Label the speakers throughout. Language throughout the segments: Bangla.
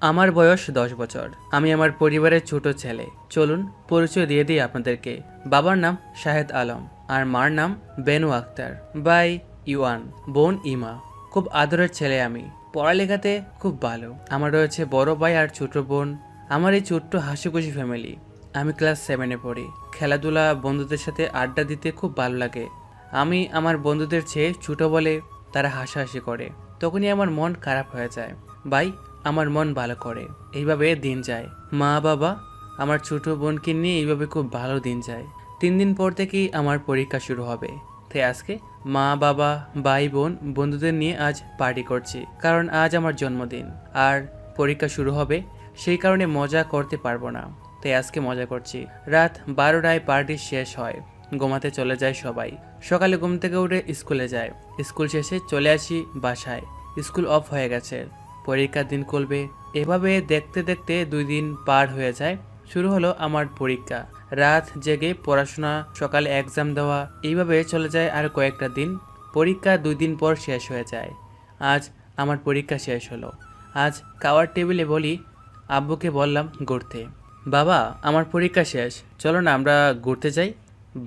Speaker 1: আমার বয়স 10 বছর। আমি আমার পরিবারের ছোট ছেলে। চলুন পরিচয় দিয়ে দিই আপনাদেরকে। বাবার নাম শাহেদ আলম আর মার নাম বেনু আক্তার বাই ইউয়ান। বোন ইমা। খুব আদরের ছেলে আমি। পড়ালেখাতে খুব ভালো। আমার রয়েছে বড় ভাই আর ছোট বোন। আমার এই ছোট্ট হাসিখুশি ফ্যামিলি। আমি ক্লাস 7-এ পড়ি। খেলাধুলা, বন্ধুদের সাথে আড্ডা দিতে খুব ভালো লাগে। আমি আমার বন্ধুদের চেয়ে ছোট বলে তারা হাসাহাসি করে। তখনই আমার মন খারাপ হয়ে যায়। ভাই আমার মন ভালো করে। এইভাবে দিন যায়। মা বাবা আমার ছোট বোনকে নিয়ে এইভাবে খুব ভালো দিন যায়। 3 দিন পর থেকেই আমার পরীক্ষা শুরু হবে। তাই আজকে মা বাবা ভাই বোন বন্ধুদের নিয়ে আজ পার্টি করছি, কারণ আজ আমার জন্মদিন আর পরীক্ষা শুরু হবে। সেই কারণে মজা করতে পারবো না, তাই আজকে মজা করছি। রাত 12টায় পার্টি শেষ হয়। ঘুমাতে চলে যায় সবাই। সকালে ঘুম থেকে উঠে স্কুলে যায়। স্কুল শেষে চলে আসি বাসায়। স্কুল অফ হয়ে গেছে। পরীক্ষার দিন খুলবে। এভাবে দেখতে দেখতে 2 দিন পার হয়ে যায়। শুরু হলো আমার পরীক্ষা। রাত জেগে পড়াশোনা, সকালে এক্সাম দেওয়া, এইভাবে চলে যায় আর কয়েকটা দিন। পরীক্ষা 2 দিন পর শেষ হয়ে যায়। আজ আমার পরীক্ষা শেষ হলো। আজ খাওয়ার টেবিলে বলি, আব্বুকে বললাম ঘুরতে। বাবা আমার পরীক্ষা শেষ, চলো না আমরা ঘুরতে যাই।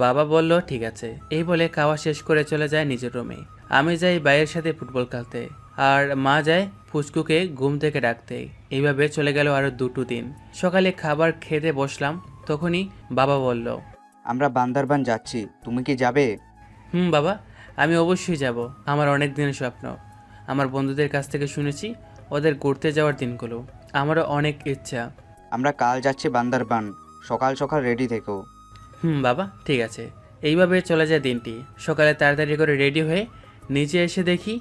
Speaker 1: বাবা বলল ঠিক আছে। এই বলে খাওয়া শেষ করে চলে যায় নিজের রুমে। আমি যাই ভাইয়ের সাথে ফুটবল খেলতে, আর মা যায় ফুচকুকে ঘুম থেকে ডাকতে। এইভাবে চলে গেল আরো 2 দিন। সকালে খাবার খেতে বসলাম, তখনই বাবা বলল,
Speaker 2: আমরা বান্দরবান যাচ্ছি, তুমি কি যাবে?
Speaker 1: হুম বাবা, আমি অবশ্যই যাব। আমার অনেক দিনের স্বপ্ন। আমার বন্ধুদের কাছ থেকে শুনেছি ওদের ঘুরতে যাওয়ার দিনগুলো। আমারও অনেক ইচ্ছা।
Speaker 2: আমরা কাল যাচ্ছি বান্দরবান, সকাল সকাল রেডি থেকো।
Speaker 1: হুম বাবা, ঠিক আছে। এইভাবে চলে যায় দিনটি। সকালে তাড়াতাড়ি করে রেডি হয়ে নিচে এসে দেখি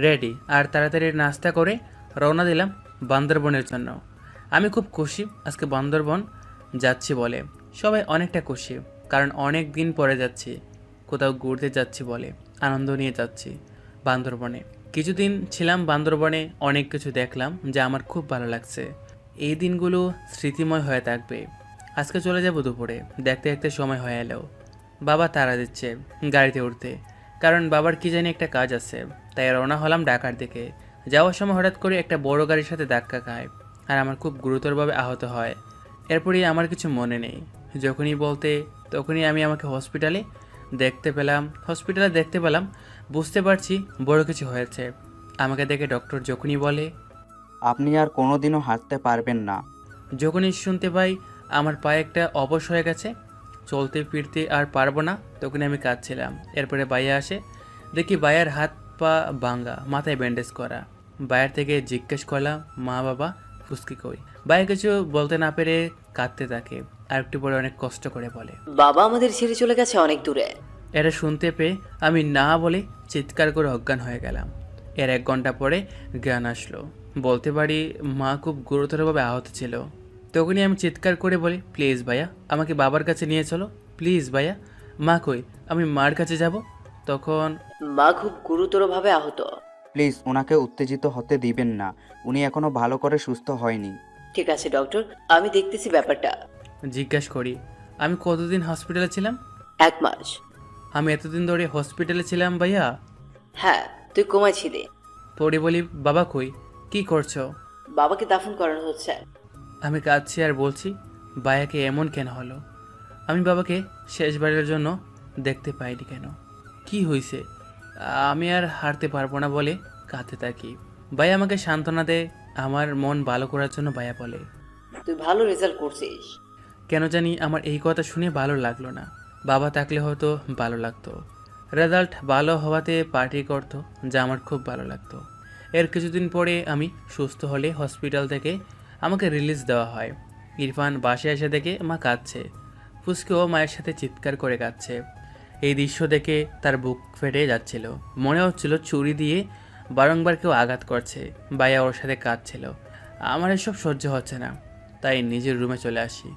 Speaker 1: রেডি, আর তাড়াতাড়ি নাস্তা করে রওনা দিলাম বান্দরবনের জন্য। আমি খুব খুশি আজকে বান্দরবন যাচ্ছি বলে। সবাই অনেকটা খুশি, কারণ অনেক দিন পরে যাচ্ছি, কোথাও ঘুরতে যাচ্ছি বলে আনন্দ নিয়ে যাচ্ছি বান্দরবনে। কিছুদিন ছিলাম বান্দরবনে, অনেক কিছু দেখলাম যা আমার খুব ভালো লাগছে। এই দিনগুলো স্মৃতিময় হয়ে থাকবে। আজকে চলে যাব দুপুরে। দেখতে দেখতে সময় হয়ে এলো। বাবা তাড়া দিচ্ছে গাড়িতে উঠতে, কারণ বাবার কি জানি একটা কাজ আছে। তাই রওনা হলাম ঢাকার দিকে। যাওয়ার সময় হঠাৎ করে একটা বড় গাড়ির সাথে ধাক্কা খায়, আর আমার খুব গুরুতরভাবে আহত হয়। এরপরই আমার কিছু মনে নেই। যখনই বলতে তখনই আমি আমাকে হসপিটালে দেখতে পেলাম। বুঝতে পারছি বড় কিছু হয়েছে। আমাকে দেখে ডক্টর যখনই বলে,
Speaker 2: আপনি আর কোনোদিনও হাঁটতে পারবেন না।
Speaker 1: যখনই শুনতে পাই আমার পায়ে একটা অবশ হয়ে গেছে, চলতে ফিরতে আর পারবো না, তখনই আমি কাঁদছিলাম। এরপরে বাইয়া আসে। দেখি বায়ার হাত পা ভাঙ্গা, মাথায় ব্যান্ডেজ করা। বায়ার থেকে জিজ্ঞেস করলাম, মা বাবা ফুসকি কই? বায়া কিছু বলতে না পেরে কাঁদতে থাকে, আর একটু পরে অনেক কষ্ট করে বলে,
Speaker 3: বাবা আমাদের ছেড়ে চলে গেছে অনেক দূরে।
Speaker 1: এটা শুনতে পেয়ে আমি না বলে চিৎকার করে অজ্ঞান হয়ে গেলাম। এর 1 ঘন্টা পরে জ্ঞান আসলো। বলতে পারি মা খুব গুরুতরভাবে আহত ছিল। তখনই আমি চিৎকার করে বলি, প্লিজ ভাইয়া আমাকে বাবার কাছে নিয়ে চলো, প্লিজ ভাইয়া। মা কই? আমি মার কাছে যাব। তখন
Speaker 3: মা খুব গুরুতরভাবে আহত।
Speaker 2: প্লিজ ওনাকে উত্তেজিত হতে দিবেন না, উনি এখনো ভালো করে সুস্থ হয়নি।
Speaker 3: ঠিক আছে ডক্টর, আমি দেখতেছি ব্যাপারটা।
Speaker 1: জিজ্ঞাসা করি, আমি কতদিন হসপিটালে ছিলাম?
Speaker 3: 1 মাস।
Speaker 1: আমি এতদিন ধরে হসপিটালে ছিলাম ভাইয়া?
Speaker 3: হ্যাঁ, তুই কোমায় ছিলি।
Speaker 1: পরে বলি, বাবা কই? কি করছো?
Speaker 3: বাবাকে দাফন করানো হচ্ছে।
Speaker 1: আমি কাঁদছি আর বলছি, ভাইয়াকে এমন কেন হলো? আমি বাবাকে শেষবারের জন্য দেখতে পাইনি কেন? কি হয়েছে? আমি আর হারতে পারবো না বলে কাঁদতে থাকি। ভাইয়া আমাকে সান্ত্বনা দেয়। আমার মন ভালো করার জন্য ভাইয়া বলে,
Speaker 3: তুই ভালো রেজাল্ট করছিস।
Speaker 1: কেন জানি আমার এই কথা শুনে ভালো লাগলো না। বাবা থাকলে হয়তো ভালো লাগতো। রেজাল্ট ভালো হওয়াতে পার্টি করতো, যা আমার খুব ভালো লাগতো। এর কিছুদিন পরে আমি সুস্থ হলে হসপিটাল থেকে আমাকে রিলিজ দেওয়া হয়। ইরফান বাসায় এসে দেখে মা কাঁদছে। ফুসকেও মায়ের সাথে চিৎকার করে কাঁদছে। এই দৃশ্য দেখে তার বুক ফেটে যাচ্ছিল। মনে হচ্ছিল ছুরি দিয়ে বারংবার কেউ আঘাত করছে। ভাইয়া ওর সাথে কাঁদছিল। আমার এসব সহ্য হচ্ছে না, তাই নিজের রুমে চলে আসি।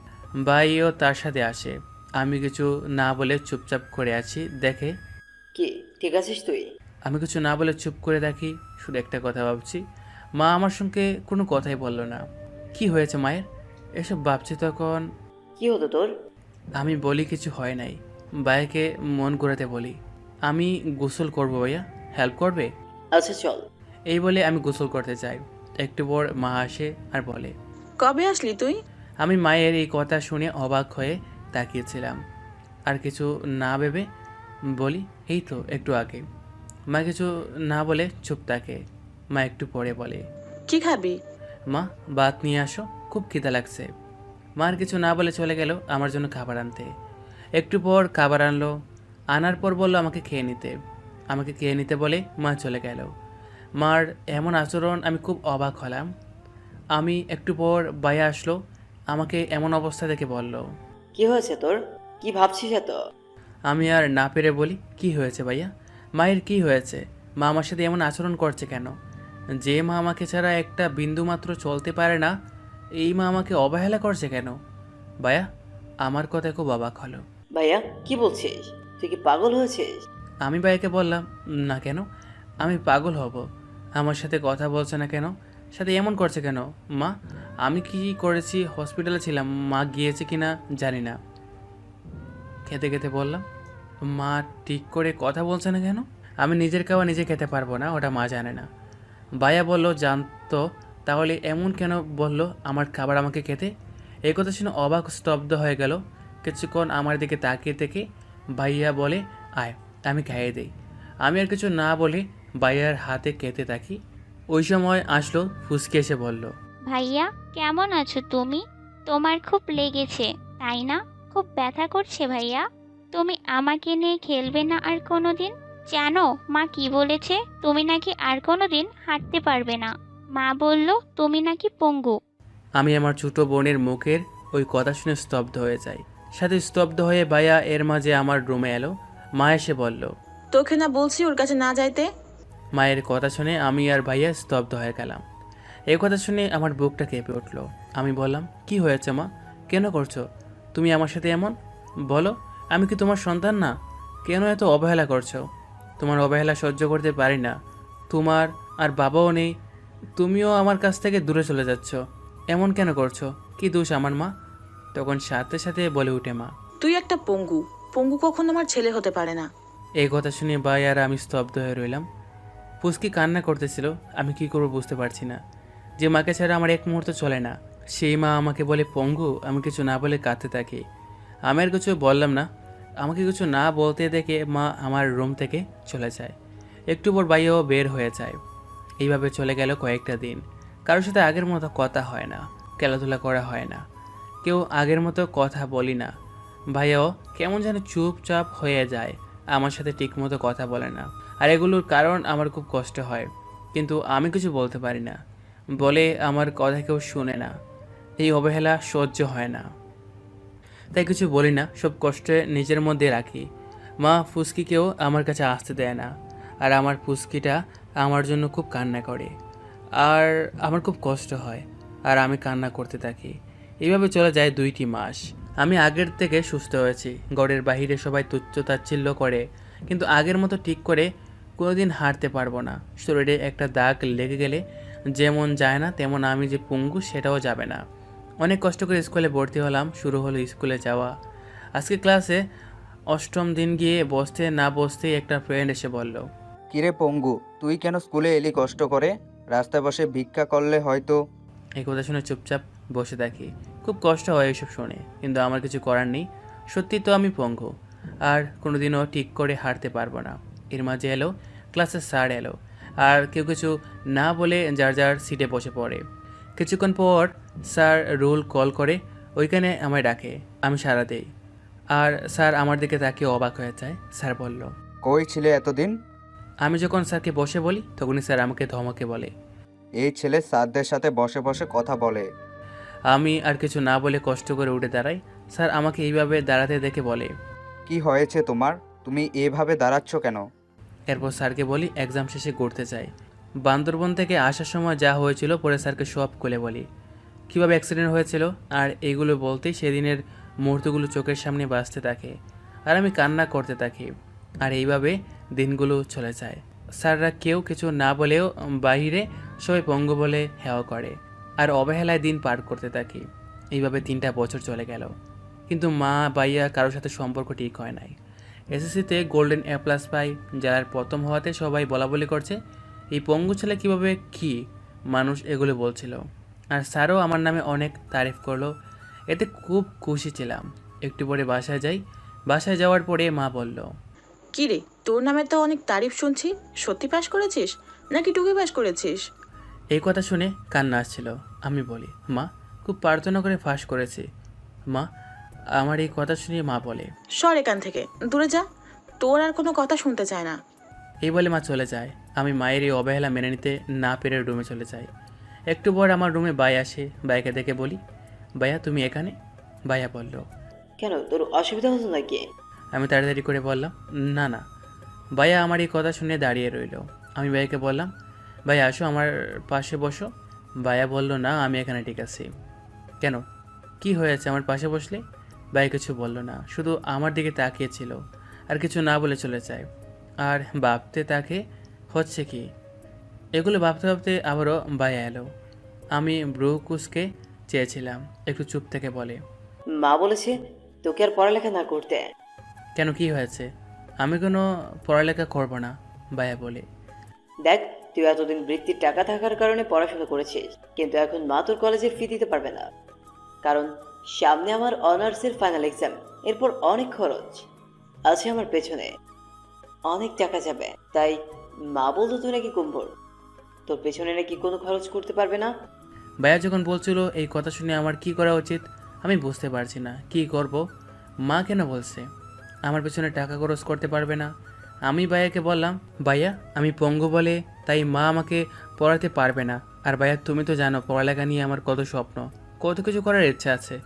Speaker 1: ভাইও তার সাথে আসে। আমি কিছু না বলে চুপচাপ করে আছি দেখে।
Speaker 3: কি ঠিক আছিস তুই?
Speaker 1: আমি কিছু না বলে চুপ করে দেখি, শুধু একটা কথা ভাবছি। মা আমার সঙ্গে কোনো কথাই বলল না। কি হয়েছে মায়ের? এসব ভাবছি তখন।
Speaker 3: কি হতো তোর?
Speaker 1: আমি বলি কিছু হয় নাই। ভাইয়াকে মন ঘোরাতে বলি, আমি গোসল করবো ভাইয়া, হেল্প করবে?
Speaker 3: আচ্ছা চল।
Speaker 1: এই বলে আমি গোসল করতে চাই। একটু পর মা আসে আর বলে,
Speaker 4: কবে আসলি তুই?
Speaker 1: আমি মায়ের এই কথা শুনে অবাক হয়ে তাকিয়েছিলাম। আর কিছু না ভেবে বলি, এই তো একটু আগে। মা কিছু না বলে চুপ থাকে। মা একটু পরে বলে,
Speaker 4: কি খাবি?
Speaker 1: মা ভাত নিয়ে আসো, খুব খিদা লাগছে। মা আর কিছু না বলে চলে গেল আমার জন্য খাবার আনতে। একটু পর খাবার আনলো। আনার পর বলল আমাকে খেয়ে নিতে। আমাকে খেয়ে নিতে বলে মা চলে গেল। মার এমন আচরণ আমি খুব অবাক হলাম। আমি একটু পর ভাইয়া আসলো, আমাকে এমন অবস্থা দেখে বলল।
Speaker 3: কি হয়েছে তোর? কি ভাবছিস এত?
Speaker 1: আমি আর না পেরে বলি, কি হয়েছে ভাইয়া? মায়ের কি হয়েছে? মা আমার সাথে এমন আচরণ করছে কেন? যে মা আমাকে ছাড়া একটা বিন্দু মাত্র চলতে পারে না, এই মা আমাকে অবহেলা করছে কেন? ভাইয়া আমার কথায় খুব অবাক হলো।
Speaker 3: ভাইয়া কি বলছিস? তুই কি পাগল হয়েছিস?
Speaker 1: আমি ভাইয়াকে বললাম, না কেন, আমি পাগল হব? আমার সাথে কথা বলছে না কেন? সাথে এমন করছে কেন? মা আমি কি করেছি? হসপিটালে ছিলাম, মা গিয়েছে কিনা জানি না। খেতে খেতে বললাম, মা ঠিক করে কথা বলছে না কেন? আমি নিজের খাওয়া নিজে খেতে পারবো না, ওটা মা জানে না। ভাইয়া বলল, জানতো তাহলে এমন কেন বললো আমার খাবার আমাকে খেতে? এই কথা শুনে অবাক স্তব্ধ হয়ে গেল। কিছুক্ষণ আমার দিকে তাকিয়ে থেকে ভাইয়া বলে, আয় আমি খাইয়ে দেই। আমি আর কিছু না বলে ভাইয়ার হাতে খেতে থাকি। ওই সময় আসলো ফুসকে এসে বলল,
Speaker 5: ভাইয়া কেমন আছো তুমি? তোমার খুব লেগেছে তাই না? খুব ব্যথা করছে ভাইয়া? তুমি আমাকে নিয়ে খেলবে না আর কোনোদিন? জানো মা কি বলেছে? তুমি নাকি আর কোনোদিন হাঁটতে পারবে না। মা বলল তুমি নাকি পঙ্গু।
Speaker 1: আমি আমার ছোট বোনের মুখের ওই কথা শুনে স্তব্ধ হয়ে যাই। সাথে স্তব্ধ হয়ে ভাইয়া এর মাঝে আমার রুমে এলো। মা এসে বলল,
Speaker 4: তোকে না বলছি ওর কাছে না যাইতে?
Speaker 1: মায়ের কথা শুনে আমি আর ভাইয়া স্তব্ধ হয়ে গেলাম। এই কথা শুনে আমার বুকটা কেঁপে উঠল। আমি বললাম, কি হয়েছে মা? কেন করছো তুমি আমার সাথে এমন? বলো, আমি কি তোমার সন্তান না? কেন এত অবহেলা করছো? তোমার অবহেলা সহ্য করতে পারি না। তোমার আর বাবাও নেই, তুমিও আমার কাছ থেকে দূরে চলে যাচ্ছ। এমন কেন করছো? কি দোষ আমার মা? তখন সাথে সাথে বলে উঠে মা।
Speaker 4: তুই একটা পঙ্গু। পঙ্গু কখনো আমার ছেলে হতে পারে না।
Speaker 1: এই কথা শুনে ভাই আর আমি স্তব্ধ হয়ে রইলাম। পুচকি কান্না করতেছিল, আমি কি করবো বুঝতে পারছি না। যে মাকে ছাড়া আমার এক মুহূর্ত চলে না, সেই মা আমাকে বলে পঙ্গু। আমি কিছু না বলে কাঁদতে থাকি। আমি আর কিছু বললাম না। আমাকে কিছু না বলতে দেখে মা আমার রুম থেকে চলে যায়। একটু পর ভাইয়াও বের হয়ে যায়। এইভাবে চলে গেল কয়েকটা দিন। কারোর সাথে আগের মতো কথা হয় না, খেলাধুলা করা হয় না, কেউ আগের মতো কথা বলি না। ভাইয়াও কেমন যেন চুপচাপ হয়ে যায়, আমার সাথে ঠিকমতো কথা বলে না। আর এগুলোর কারণ আমার খুব কষ্ট হয়, কিন্তু আমি কিছু বলতে পারি না বলে আমার কথা কেউ শুনে না। এই অবহেলা সহ্য হয় না, তাই কিছু বলি না, সব কষ্টে নিজের মধ্যে রাখি। মা ফুসকিকেও আমার কাছে আসতে দেয় না। আর আমার ফুসকিটা আমার জন্য খুব কান্না করে, আর আমার খুব কষ্ট হয়, আর আমি কান্না করতে থাকি। এইভাবে চলে যায় 2টি মাস। আমি আগের থেকে সুস্থ হয়েছি। ঘরের বাইরে সবাই তুচ্ছ তাচ্ছিল্য করে, কিন্তু আগের মতো ঠিক করে কোনোদিন হাঁটতে পারবো না। শরীরে একটা দাগ লেগে গেলে যেমন যায় না, তেমন আমি যে পঙ্গু সেটাও যাবে না। অনেক কষ্ট করে স্কুলে ভর্তি হলাম, শুরু হলো স্কুলে যাওয়া। আজকে ক্লাসে 8ম দিন গিয়ে বসতে না বসতেই একটা ফ্রেন্ড এসে বলল,
Speaker 2: কিরে পঙ্গু, তুই কেন স্কুলে এলি কষ্ট করে? রাস্তায় বসে ভিক্ষা করলে হয়তো।
Speaker 1: এই কথা শুনে চুপচাপ বসে থাকি। খুব কষ্ট হয় এইসব শুনে, কিন্তু আমার কিছু করার নেই। সত্যি তো আমি পঙ্গু, আর কোনোদিনও ঠিক করে হাঁটতে পারবো না। এর মাঝে এলো ক্লাসের স্যার এলো, আর কেউ কিছু না বলে যার যার সিটে বসে পড়ে। কিছুক্ষণ পর স্যার রোল কল করে ওইখানে আমায় ডাকে। আমি সাড়া দেই, আর স্যার আমার দিকে তাকিয়ে অবাক হয়ে যায়। স্যার বলল,
Speaker 2: কই ছিলে এতদিন?
Speaker 1: আমি যখন স্যারকে বসে বলি তখনই স্যার আমাকে ধমকে বলে।
Speaker 2: এই ছেলে স্যারদের সাথে বসে বসে কথা বলে।
Speaker 1: আমি আর কিছু না বলে কষ্ট করে উঠে দাঁড়াই। স্যার আমাকে এইভাবে দাঁড়াতে দেখে বলে,
Speaker 2: কি হয়েছে তোমার? তুমি এভাবে দাঁড়াচ্ছ কেন?
Speaker 1: এরপর স্যারকে বলি এক্সাম শেষে ঘুরতে চাই। বান্দরবন থেকে আসার সময় যা হয়েছিল পরে স্যারকে সব খুলে বলি, কীভাবে অ্যাক্সিডেন্ট হয়েছিল। আর এইগুলো বলতেই সেদিনের মুহূর্তগুলো চোখের সামনে বাজতে থাকে, আর আমি কান্না করতে থাকি। আর এইভাবে দিনগুলো চলে যায়। স্যাররা কেউ কিছু না বলেও বাইরে সবাই পঙ্গু বলে হেওয়া করে, আর অবহেলায় দিন পার করতে থাকি। এইভাবে 3টা বছর চলে গেল, কিন্তু মা বাইয়া কারোর সাথে সম্পর্ক ঠিক হয় নাই। এসএসসিতে গোল্ডেন A+ পাই, জেলার প্রথম হওয়াতে সবাই বলা বলি করছে, এই পঙ্গু ছেলে কীভাবে কি মানুষ এগুলো বলছিল। আর স্যারও আমার নামে অনেক তারিফ করলো, এতে খুব খুশি ছিলাম। একটু পরে বাসায় যাই। বাসায় যাওয়ার পরে মা বলল,
Speaker 4: কি রে, তোর নামে তো অনেক তারিফ শুনছি। সত্যি পাশ করেছিস নাকি টুকি পাশ করেছিস?
Speaker 1: এই কথা শুনে কান্না আসছিল। আমি বলি, মা খুব প্রার্থনা করে ফাঁস করেছি। মা আমার এই কথা শুনে মা বলে,
Speaker 4: সর এখান থেকে, দূরে যা, তোর আর কোনো কথা শুনতে চায় না।
Speaker 1: এই বলে মা চলে যায়। আমি মায়ের এই অবহেলা মেনে নিতে না পেরে রুমে চলে যাই। একটু পর আমার রুমে বাই আসে। বাইকে দেখে বলি, ভাইয়া তুমি এখানে? ভাইয়া বলল,
Speaker 3: কেন, তোর অসুবিধা হতো নাকি?
Speaker 1: আমি তাড়াতাড়ি করে বললাম, না না। ভাইয়া আমার এই কথা শুনে দাঁড়িয়ে রইল। আমি ভাইয়াকে বললাম, ভাইয়া আসো আমার পাশে বসো। ভাইয়া বলল, না আমি এখানে ঠিক আছি। কেন, কি হয়েছে আমার পাশে বসলে? ভাই কিছু বলল না, শুধু আমার দিকে তাকিয়েছিল আর কিছু না বলে চলে যায়। আর ভাবতে তাকে হচ্ছে কি, এগুলো ভাবতে ভাবতে আবারও ভাইয়া এলো। আমি ব্রু কুসকে চেয়েছিলাম। একটু চুপ থেকে বলে,
Speaker 3: মা বলেছে তোকে আর পড়ালেখা না করতে।
Speaker 1: কেন, কি হয়েছে? আমি কোনো পড়ালেখা করব না, ভাইয়া বলে।
Speaker 3: দেখ, তুই এতদিন বৃত্তির টাকা থাকার কারণে পড়াশোনা করেছিস, কিন্তু এখন মা তোর কলেজের ফি দিতে পারবে না, কারণ সামনে আমার অনার্সের ফাইনাল এক্সাম। এরপর অনেক খরচ আছে আমার পেছনে, অনেক টাকা যাবে। তাই মা বলতো তুই নাকি কুম্ভর, তোর পেছনে নাকি কোনো খরচ করতে পারবে না।
Speaker 1: ভাইয়া যখন বলছিল এই কথা শুনে আমার কি করা উচিত, আমি বুঝতে পারছি না কি করব। মা কেন বলছে আমার পেছনে টাকা খরচ করতে পারবে না? আমি ভাইয়াকে বললাম, ভাইয়া আমি পঙ্গু বলে তাই মা আমাকে পড়াতে পারবে না। আর ভাইয়া তুমি তো জানো পড়ালেখা নিয়ে আমার কত স্বপ্ন, কত কিছু করার ইচ্ছা আছে।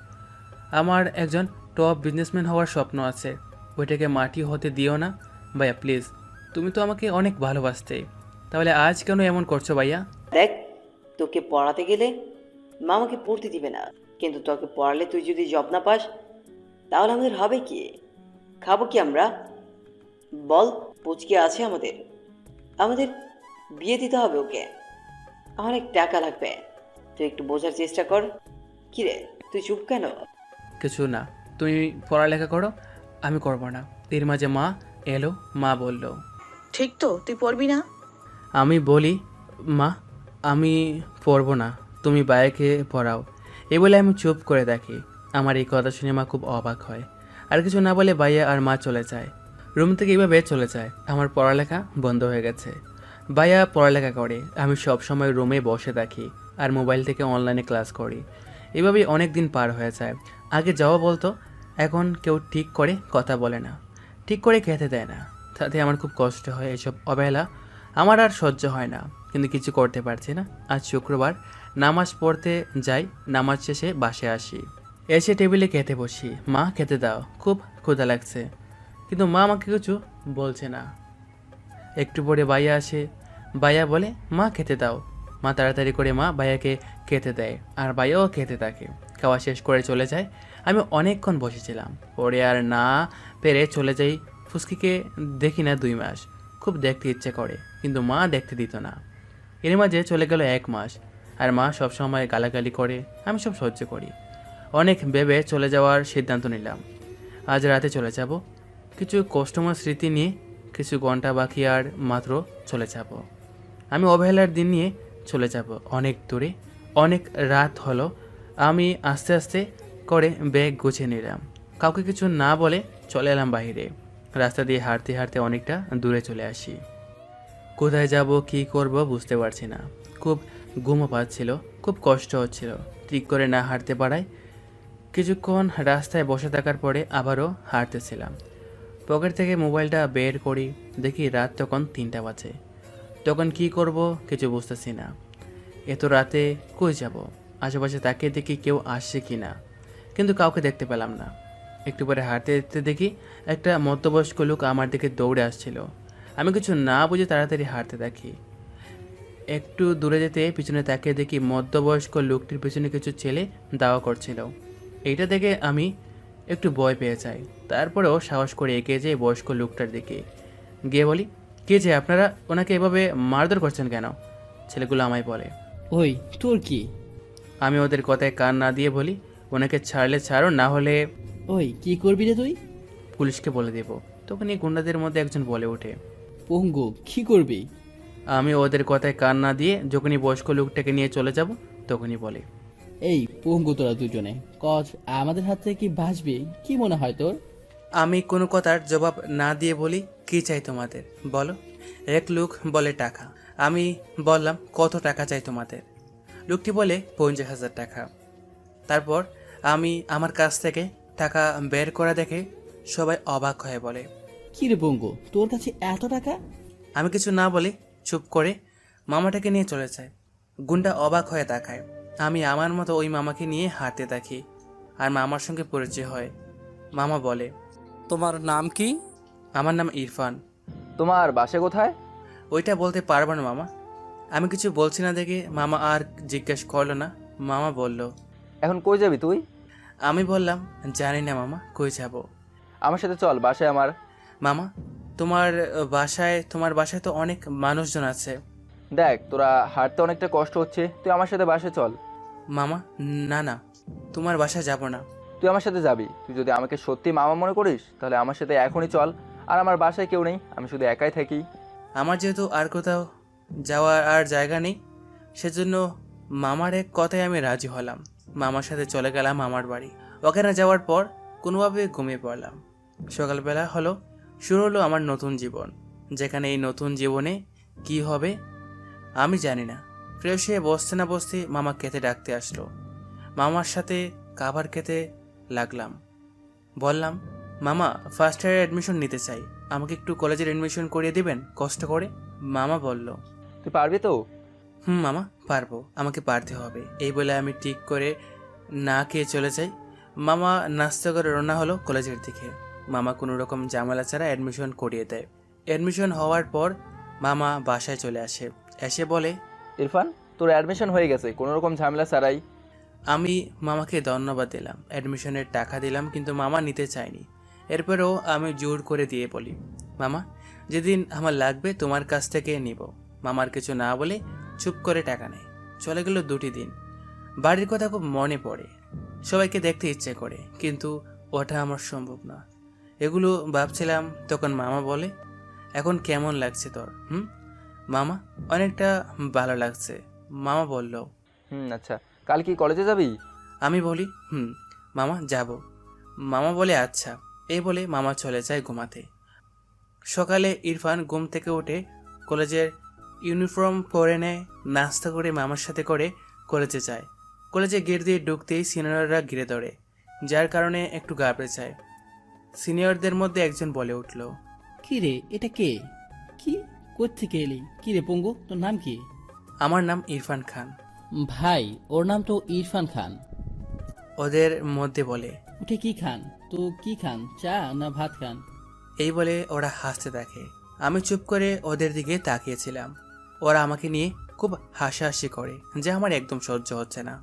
Speaker 1: আমার একজন টপ বিজনেসম্যান হওয়ার স্বপ্ন আছে, ওইটাকে মাটি হতে দিও না ভাইয়া প্লিজ। তুমি তো আমাকে অনেক ভালোবাসতে, তাহলে আজ কেন এমন করছো ভাইয়া?
Speaker 3: দেখ, তোকে পড়াতে গেলে মা আমাকে পড়তে দিবে না, কিন্তু তোকে পড়ালে তুই যদি জব না পাস তাহলে আমাদের হবে কি? খাবো কি আমরা? বল, পুচকে আছে আমাদের, আমাদের বিয়ে দিতে হবে ওকে, অনেক টাকা লাগবে। তুই একটু বোঝার চেষ্টা কর। কিরে, তুই চুপ কেন?
Speaker 1: কিছু না, তুমি পড়ালেখা করো, আমি করব না। এর মাঝে মা এলো। মা বলল,
Speaker 4: ঠিক তো, তুই পড়বি না?
Speaker 1: আমি বলি, মা আমি পড়বো না, তুমি বাইকে পড়াও। এই বলে আমি চুপ করে দেখি। আমার এই কথা শুনে মা খুব অবাক হয়। আর কিছু না বলে ভাইয়া আর মা চলে যায়। রুম থেকে এইভাবে চলে যায়। আমার পড়ালেখা বন্ধ হয়ে গেছে। ভাইয়া পড়ালেখা করে, আমি সব সময় রুমে বসে থাকি আর মোবাইল থেকে অনলাইনে ক্লাস করি। এভাবেই অনেক দিন পার হয়ে যায়। আগে যাওয়া বলতো, এখন কেউ ঠিক করে কথা বলে না, ঠিক করে খেতে দেয় না। তাতে আমার খুব কষ্ট হয়। এসব অবহেলা আমার আর সহ্য হয় না, কিন্তু কিছু করতে পারছি না। আজ শুক্রবার, নামাজ পড়তে যাই, নামাজ শেষে বাসায় আসি, এসে টেবিলে খেতে বসি। মা খেতে দাও, খুব ক্ষুধা লাগছে, কিন্তু মা আমাকে কিছু বলছে না। একটু পরে ভাইয়া আসে। ভাইয়া বলে, মা খেতে দাও। মা তাড়াতাড়ি করে ভাইয়াকে খেতে দেয় আর ভাইয়াও খেতে থাকে। খাওয়া শেষ করে চলে যায়। আমি অনেকক্ষণ বসেছিলাম, পরে আর না পেরে চলে যাই। ফুসকিকে দেখি না 2 মাস। খুব দেখতে ইচ্ছে করে, কিন্তু মা দেখতে দিত না। এর মাঝে চলে গেল 1 মাস, আর মা সবসময় গালাগালি করে, আমি সব সহ্য করি। অনেক ভেবে চলে যাওয়ার সিদ্ধান্ত নিলাম। আজ রাতে চলে যাব, কিছু কষ্টময় স্মৃতি নিয়ে। কিছু ঘন্টা বাকি আর মাত্র চলে যাব। আমি অবহেলার দিন নিয়ে চলে যাব অনেক দূরে। অনেক রাত হলো। আমি আস্তে আস্তে করে ব্যাগ গুছিয়ে নিলাম। কাউকে কিছু না বলে চলে এলাম বাইরে। রাস্তা দিয়ে হাঁটতে হাঁটতে অনেকটা দূরে চলে আসি। কোথায় যাব কি করব বুঝতে পারছি না। খুব ঘুমও পাচ্ছিল, খুব কষ্ট হচ্ছিল। ঠিক করে না হাঁটতে পারায় কিছুক্ষণ রাস্তায় বসে থাকার পরে আবারও হাঁটতেছিলাম। পকেট থেকে মোবাইলটা বের করি, দেখি রাত তখন 3টা বাজে। তখন কি করব কিছু বুঝতেছি না। এত রাতে কই যাব? আশেপাশে তাকিয়ে দেখি কেউ আসছে কি না, কিন্তু কাউকে দেখতে পেলাম না। একটু পরে হাঁটতে যেতে দেখি একটা মধ্যবয়স্ক লোক আমার দিকে দৌড়ে আসছিল। আমি কিছু না বুঝে তাড়াতাড়ি হাঁটতে থাকি। একটু দূরে যেতে পিছনে তাকিয়ে দেখি মধ্যবয়স্ক লোকটির পিছনে কিছু ছেলে দাওয়া করছিল। এইটা দেখে আমি একটু ভয় পেয়ে যাই। তারপরেও সাহস করে এগিয়ে যাই বয়স্ক লোকটার দিকে। গিয়ে বলি, কে যে আপনারা ওনাকে এভাবে মারধর করছেন কেন? ছেলেগুলো আমায় বলে।
Speaker 6: ওই তোর কি?
Speaker 1: আমি ওদের কথায় কান না দিয়ে বলি, ওনাকে ছাড়লে ছাড়ো, না হলে
Speaker 6: ওই কি করবি রে তুই?
Speaker 1: পুলিশকে বলে দেব। তখন এই গুন্ডাদের মধ্যে একজন বলে ওঠে,
Speaker 6: পঙ্গু কি করবি?
Speaker 1: আমি ওদের কথায় কান না দিয়ে যখনই বয়স্ক লোকটাকে নিয়ে চলে যাব তখনই বলে,
Speaker 6: এই পঙ্গু তোরা দুজনে কচ আমাদের হাত থেকে কি বাঁচবে কি মনে হয় তোর?
Speaker 1: আমি কোনো কথার জবাব না দিয়ে বলি, কি চাই তোমাদের বলো। এক লোক বলে টাকা। আমি বললাম, কত টাকা চাই তোমাদের? লোকটি বলে 50,000 টাকা। তারপর আমি আমার কাছ থেকে টাকা বের করা দেখে সবাই অবাক হয়ে বলে।
Speaker 6: কি রে পঙ্গু, তোর কাছে এত টাকা?
Speaker 1: আমি কিছু না বলে চুপ করে মামাটাকে নিয়ে চলে যায়। গুন্ডা অবাক হয়ে তাকায়। আমি আমার মতো ওই মামাকে নিয়ে হাঁটতে থাকি আর মামার সঙ্গে পরিচয় হয়। মামা বলে,
Speaker 7: তোমার নাম কি?
Speaker 1: আমার নাম ইরফান।
Speaker 2: তোমার বাসা কোথায়?
Speaker 1: ওইটা বলতে পারবো না মামা। আমি কিছু বলছি না দেখে মামা আর জিজ্ঞেস করলো না। মামা বলল,
Speaker 2: এখন কই যাবি তুই?
Speaker 1: আমি বললাম, জানি না মামা, কই যাব।
Speaker 2: আমার সাথে চল বাসায় আমার।
Speaker 1: মামা, তোমার বাসায় তো অনেক মানুষজন আছে।
Speaker 2: দেখ তোরা হাঁটতে অনেকটা কষ্ট হচ্ছে, তুই আমার সাথে বাসায় চল।
Speaker 1: মামা, না না, তোমার বাসায় যাব না।
Speaker 2: তুই আমার সাথে যাবি। তুই যদি আমাকে সত্যি মামা মনে করিস তাহলে আমার সাথে এখনই চল। আর আমার বাসায় কেউ নেই, আমি শুধু একাই থাকি।
Speaker 1: আমার যেহেতু আর কোথাও যাওয়ার আর জায়গা নেই, সেজন্য মামার এক কথায় আমি রাজি হলাম। মামার সাথে চলে গেলাম মামার বাড়ি। ওখানে যাওয়ার পর কোনোভাবে ঘুমিয়ে পড়লাম। সকালবেলা শুরু হলো আমার নতুন জীবন, যেখানে এই নতুন জীবনে কি হবে আমি জানি না। ফ্রেশ হয়ে বসতে না বসতে মামা খেতে ডাকতে আসলো। মামার সাথে খাবার খেতে লাগলাম। বললাম, মামা, ফার্স্ট ইয়ারে অ্যাডমিশন নিতে চাই, আমাকে একটু কলেজের অ্যাডমিশন করিয়ে দিবেন কষ্ট করে। মামা বলল,
Speaker 2: তুই পারবি তো?
Speaker 1: মামা, পারবো, আমাকে পারতে হবে। এই বলে আমি ঠিক করে না খেয়ে চলে যাই। মামা নাস্তা করে রওনা হলো কলেজের দিকে। মামা কোনো রকম ঝামেলা ছাড়া অ্যাডমিশন করিয়ে দেয়। অ্যাডমিশন হওয়ার পর মামা বাসায় চলে আসে। এসে বলে,
Speaker 2: ইরফান, তোর অ্যাডমিশন হয়ে গেছে কোনো রকম ঝামেলা ছাড়াই।
Speaker 1: আমি মামাকে ধন্যবাদ দিলাম, অ্যাডমিশনের টাকা দিলাম, কিন্তু মামা নিতে চায়নি। এরপরেও আমি জোর করে দিয়ে বলি, মামা, যেদিন আমার লাগবে তোমার কাছ থেকে নিব। মামার কিছু না বলে চুপ করে টাকা নেয়। চলে গেল 2টি দিন। বাড়ির কথা খুব মনে পড়ে, সবাইকে দেখতে ইচ্ছে করে, কিন্তু ওটা আমার সম্ভব না। এগুলো ভাবছিলাম, তখন মামা বলে, এখন কেমন লাগছে তোর? মামা, অনেকটা ভালো লাগছে। মামা বলল,
Speaker 2: আচ্ছা, কাল কি কলেজে যাবি?
Speaker 1: আমি বলি, মামা, যাব। মামা বলে, আচ্ছা। এই বলে মামা চলে যায় ঘুমাতে। সকালে ইরফান ঘুম থেকে উঠে কলেজের ইউনিফর্ম পরে নেয়, নাস্তা করে মামার সাথে করে কলেজে যায়। কলেজে গেট দিয়ে ঢুকতেই সিনিয়ররা ঘিরে ধরে, যার কারণে একটু ঘাবড়ে যায়। সিনিয়রদের মধ্যে একজন বলে উঠল,
Speaker 6: কি রে, এটা কে? কি কোত্থেকে এলি? কি রে পঙ্গু, তোর নাম কি?
Speaker 1: আমার নাম ইরফান খান।
Speaker 6: ভাই, ওর নাম তো ইরফান খান।
Speaker 1: ওদের মধ্যে বলে,
Speaker 6: উঠে কি খান? তো কি খান, চা না ভাত খান?
Speaker 1: এই বলে ওরা হাসতে থাকে। আমি চুপ করে ওদের দিকে তাকিয়েছিলাম। ওরা আমাকে নিয়ে খুব হাসাহাসি করে, যা আমার একদম সহ্য হচ্ছে না।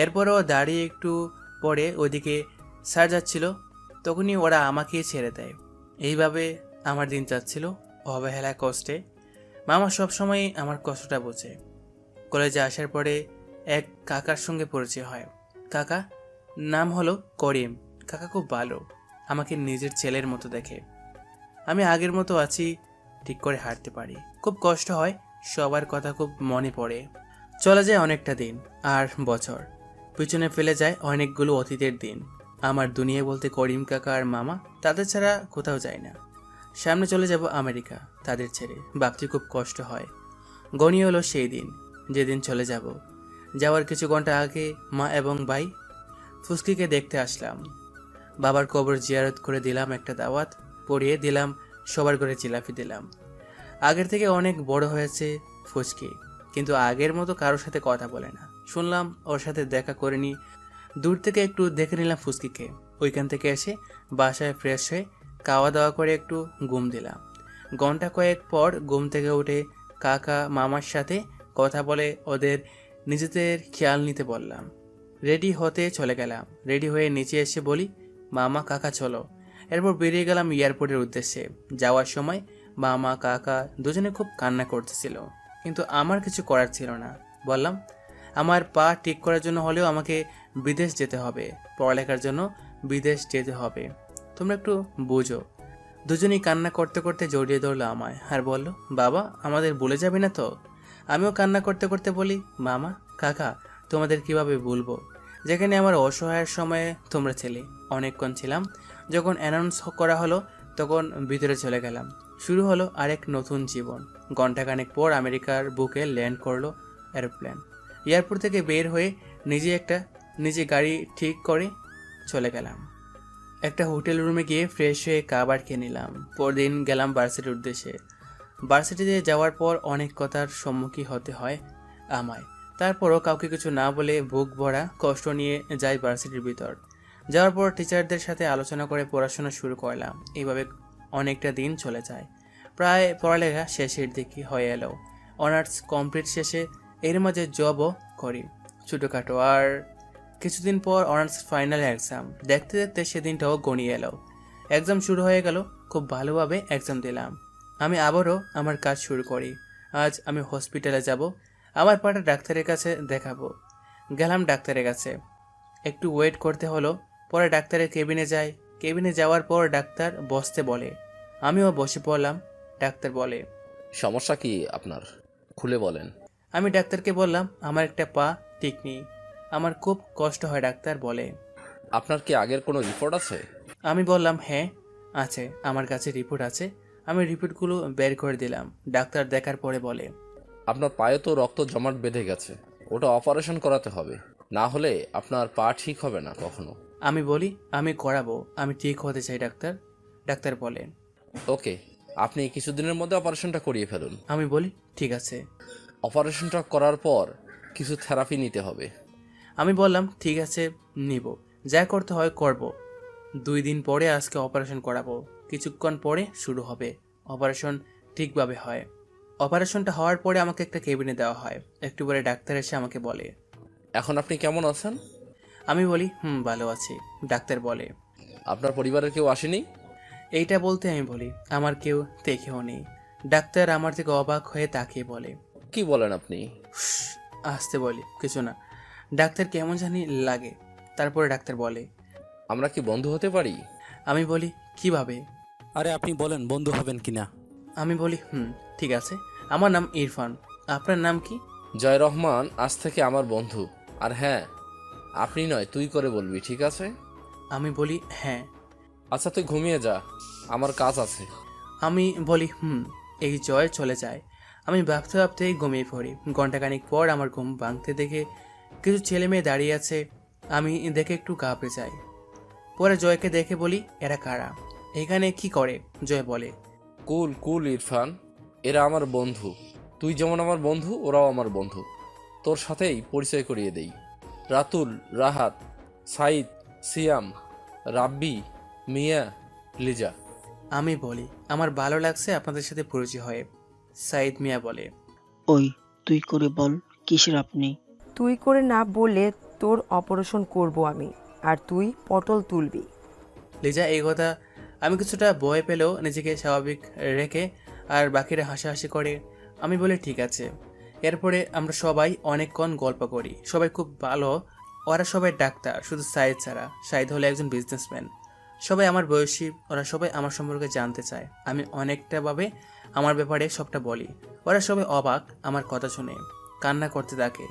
Speaker 1: এরপরও দাঁড়িয়ে একটু পরে ওইদিকে স্যার যাচ্ছিল, তখনই ওরা আমাকে ছেড়ে দেয়। এইভাবে আমার দিন যাচ্ছিল অবহেলা কষ্টে। মামা সবসময় আমার কষ্টটা বোঝে। কলেজে আসার পরে এক কাকার সঙ্গে পরিচয় হয়। কাকা নাম হলো করিম। কাকা খুব ভালো, আমাকে নিজের ছেলের মতো দেখে। আমি আগের মতো আছি, ঠিক করে হাঁটতে পারি। খুব কষ্ট হয়, সবার কথা খুব মনে পড়ে। চলে যায় অনেকটা দিন আর বছর, পিছনে ফেলে যায় অনেকগুলো অতীতের দিন। আমার দুনিয়া বলতে করিম কাকা আর মামা, তাদের ছাড়া কোথাও যায় না। সামনে চলে যাব আমেরিকা, তাদের ছেড়ে ভাবতে খুব কষ্ট হয়। গণি হলো সেই দিন যেদিন চলে যাব। যাওয়ার কিছু ঘন্টা আগে মা এবং ভাই ফুসকিকে দেখতে আসলাম। বাবার কবর জিয়ারত করে দিলাম, একটা দাওয়াত পরিয়ে দিলাম, সবার ঘরে জিলাপি দিলাম। আগের থেকে অনেক বড় হয়েছে ফুসকি, কিন্তু আগের মতো কারোর সাথে কথা বলে না। শুনলাম ওর সাথে দেখা করিনি, দূর থেকে একটু দেখে নিলাম ফুসকিকে। ওইখান থেকে এসে বাসায় ফ্রেশ হয়ে খাওয়া দাওয়া করে একটু ঘুম দিলাম। ঘন্টা কয়েক পর ঘুম থেকে উঠে কাকা মামার সাথে কথা বলে ওদের নিজেদের খেয়াল নিতে বললাম। রেডি হতে চলে গেলাম। রেডি হয়ে নিচে এসে বলি, মামা কাকা চলো। এরপর বেরিয়ে গেলাম এয়ারপোর্টের উদ্দেশ্যে। যাওয়ার সময় মামা কাকা দুজনে খুব কান্না করতেছিল, কিন্তু আমার কিছু করার ছিল না। বললাম, আমার পা ঠিক করার জন্য হলেও আমাকে বিদেশ যেতে হবে, পড়ালেখার জন্য বিদেশ যেতে হবে, তোমরা একটু বুঝো। দুজনেই কান্না করতে করতে জড়িয়ে ধরলো আমায় আর বলল, বাবা আমাদের ভুলে যাবি না তো? আমিও কান্না করতে করতে বলি, মামা কাকা তোমাদের কিভাবে ভুলবো, যেখানে আমার অসহায়ের সময়ে তোমরা ছিলে। অনেকক্ষণ ছিলাম, যখন অ্যানাউন্স করা হলো তখন ভিতরে চলে গেলাম। শুরু হলো আরেক নতুন জীবন। ঘণ্টাখানেক পর আমেরিকার বুকে ল্যান্ড করলো এরোপ্লেন। এয়ারপোর্ট থেকে বের হয়ে নিজে গাড়ি ঠিক করে চলে গেলাম। একটা হোটেল রুমে গিয়ে ফ্রেশ হয়ে খাবার খেয়ে নিলাম। পরদিন গেলাম ভার্সিটির উদ্দেশ্যে। ভার্সিটিতে যাওয়ার পর অনেক কথার সম্মুখীন হতে হয় আমায়। তারপরও কাউকে কিছু না বলে বুক ভরা কষ্ট নিয়ে যাই ভার্সিটির ভিতর। যাওয়ার পর টিচারদের সাথে আলোচনা করে পড়াশোনা শুরু করলাম। এইভাবে অনেকটা দিন চলে যায়। প্রায় পড়ালেখা শেষের দিকে হয়ে এলো। অনার্স কমপ্লিট শেষে এর মাঝে জবও করি ছোটোখাটো। আর কিছুদিন পর অনার্স ফাইনাল এক্সাম। দেখতে দেখতে সেদিনটাও গড়িয়ে এলো। এক্সাম শুরু হয়ে গেল। খুব ভালোভাবে এক্সাম দিলাম। আমি আবারও আমার কাজ শুরু করি। আজ আমি হসপিটালে যাব, আমার পাটা ডাক্তারের কাছে দেখাবো। গেলাম ডাক্তারের কাছে। একটু ওয়েট করতে হলো। পরে ডাক্তারের কেবিনে যাই। কেবিনে যাওয়ার পর ডাক্তার বসতে বলে, আমিও বসে পড়লাম। ডাক্তার বলে,
Speaker 8: সমস্যা কি আপনার, খুলে বলেন।
Speaker 1: আমি ডাক্তারকে বললাম, আমার একটা পা ঠিক নেই, আমার খুব কষ্ট হয়। ডাক্তার বলে,
Speaker 8: আপনার কি আগের কোনো রিপোর্ট আছে?
Speaker 1: আমি বললাম, হ্যাঁ আছে, আমার কাছে রিপোর্ট আছে। আমি রিপোর্টগুলো বের করে দিলাম। ডাক্তার দেখার পরে বলে,
Speaker 8: আপনার পায়ে তো রক্ত জমাট বেঁধে গেছে, ওটা অপারেশন করাতে হবে, না হলে আপনার পা ঠিক হবে না কখনো।
Speaker 1: আমি বলি, আমি করাবো, আমি ঠিক হতে চাই ডাক্তার। ডাক্তার বলে,
Speaker 8: ওকে, আপনি কিছুদিনের মধ্যে অপারেশনটা করিয়ে ফেলুন।
Speaker 1: আমি বলি, ঠিক আছে।
Speaker 8: অপারেশনটা করার পর কিছু থেরাপি নিতে হবে।
Speaker 1: আমি বললাম, ঠিক আছে নিব, যা করতে হয় করব। 2 দিন পরে আজকে অপারেশন করাবো। কিছুক্ষণ পরে শুরু হবে। অপারেশন ঠিকভাবে হয়। অপারেশনটা হওয়ার পরে আমাকে একটা কেবিনে দেওয়া হয়। একটু পরে ডাক্তার এসে আমাকে বলে,
Speaker 8: এখন আপনি কেমন আছেন?
Speaker 1: আমি বলি, ভালো আছি। ডাক্তার বলে,
Speaker 8: আপনার পরিবারের কেউ আসেনি?
Speaker 1: এইটা বলতে আমি বলি, আমার কেউ দেখেও নেই। ডাক্তার আমার থেকে অবাক হয়ে তাকিয়ে বলে,
Speaker 8: কি বলেন আপনি?
Speaker 1: আসতে বলি, কিছু না। ডাক্তার কেমন জানি লাগে। তারপরে ডাক্তার বলে,
Speaker 8: আমরা কি বন্ধু হতে পারি?
Speaker 1: আমি বলি, কিভাবে?
Speaker 7: আরে আপনি বলেন বন্ধু হবেন কিনা।
Speaker 1: আমি বলি, ঠিক আছে, আমার নাম ইরফান, আপনার নাম কি?
Speaker 8: জয় রহমান আজ থেকে আমার বন্ধু। আর হ্যাঁ, আপনি নয় তুই করে বলবি, ঠিক আছে?
Speaker 1: আমি বলি, হ্যাঁ।
Speaker 8: আচ্ছা তুই ঘুমিয়ে যা, আমার কাজ আছে।
Speaker 1: আমি বলি, এই জয় চলে যায়। আমি ভাবতে ভাবতেই ঘুমিয়ে পড়ি। ঘণ্টাখানিক পর আমার ঘুম ভাঙতে দেখে কিছু ছেলে মেয়ে দাঁড়িয়ে আছে। আমি দেখে একটু ঘাবড়ে যাই। পরে জয়কে দেখে বলি, এরা কারা, এখানে কি করে? জয় বলে,
Speaker 8: কুল কুল ইরফান, এরা আমার বন্ধু। তুই যেমন আমার বন্ধু, ওরাও আমার বন্ধু। তোর সাথেই পরিচয় করিয়ে দেই। রাতুল, রাহাত, সাইদ, সিয়াম, রাব্বি, মিয়া, লিজা।
Speaker 1: আমি বলি, আমার ভালো লাগছে আপনাদের সাথে পরিচয় হয়ে। সাইদ মিয়া বলে,
Speaker 9: ওই তুই করে বল, কিসের আপনি?
Speaker 10: তুই করে না বললে তোর অপারেশন করব আমি, আর তুই পটল তুলবি।
Speaker 1: লিজা এই কথা আমি কিছুটা ভয় পেলেও নিজেকে স্বাভাবিক রেখে আর বাকিরা হাসাহাসি করে। আমি বলি, ঠিক আছে। এরপরে আমরা সবাই অনেকক্ষণ গল্প করি। সবাই খুব ভালো। ওরা সবাই ডাক্তার, শুধু সাইদ ছাড়া। সাইদ হলো একজন বিজনেসম্যান। সবাই আমার বয়সী। ওরা সবাই আমার সম্পর্কে জানতে চায়। আমি অনেকটাভাবে আমার ব্যাপারে সবটা বলি। ওরা সবাই অবাক আমার কথা শুনে, কান্না করতে থাকে।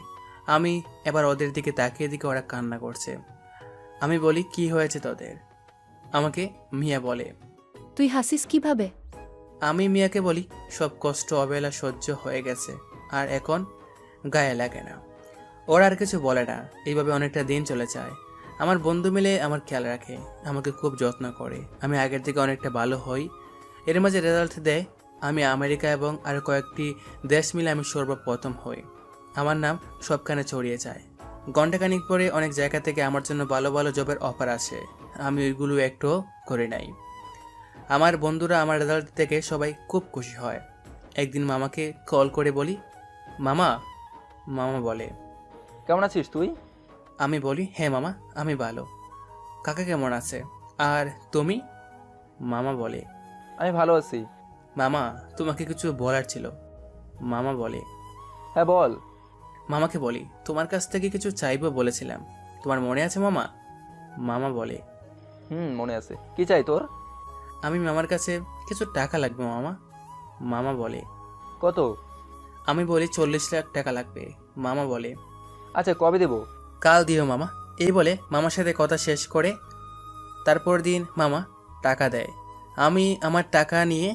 Speaker 1: আমি এবার ওদের দিকে তাকিয়ে দিকে ওরা কান্না করছে। আমি বলি, কি হয়েছে তোদের? আমাকে মিয়া বলে,
Speaker 11: তুই হাসিস কিভাবে?
Speaker 1: আমি মিয়াকে বলি, সব কষ্ট অবহেলা সহ্য হয়ে গেছে, আর এখন গায়ে লাগে না। ওরা আর কিছু বলে না। এইভাবে অনেকটা দিন চলে যায়। আমার বন্ধু মিলে আমার খেয়াল রাখে, আমাকে খুব যত্ন করে। আমি আগের থেকে অনেকটা ভালো হই। এর মাঝে রেজাল্ট দেয়। আমি আমেরিকা এবং আরও কয়েকটি দেশ মিলে আমি সর্বপ্রথম হই। আমার নাম সবখানে ছড়িয়ে যায়। ঘণ্টাখানিক পরে অনেক জায়গা থেকে আমার জন্য ভালো ভালো জবের অফার আসে। আমি ওইগুলো একটুও করে নাই। আমার বন্ধুরা আমার রেজাল্ট থেকে সবাই খুব খুশি হয়। একদিন মামাকে কল করে বলি, মামা। মামা বলে,
Speaker 2: কেমন আছিস তুই?
Speaker 1: আমি বলি, হ্যাঁ মামা, আমি ভালো। কাকা কেমন আছে? আর তুমি? মামা বলে,
Speaker 2: আমি ভালো আছি।
Speaker 1: মামা তোমাকে কিছু বলার ছিল। মামা বলে,
Speaker 2: হ্যাঁ বল।
Speaker 1: মামাকে বলি, তোমার কাছ থেকে কিছু চাইবো বলেছিলাম, তোমার মনে আছে মামা? মামা বলে,
Speaker 2: মনে আছে। কি চাই তোর?
Speaker 1: আমি মামার কাছে কিছু টাকা লাগবে মামা। মামা বলে,
Speaker 2: কত?
Speaker 1: আমি বলি 40 লাখ টাকা লাগবে। মামা বলে,
Speaker 2: আচ্ছা, কবে দেবো?
Speaker 1: কাল দিও মামা। এই বলে মামার সাথে কথা শেষ করে তারপর দিন মামা টাকা দেয়। আমি আমার টাকা নিয়ে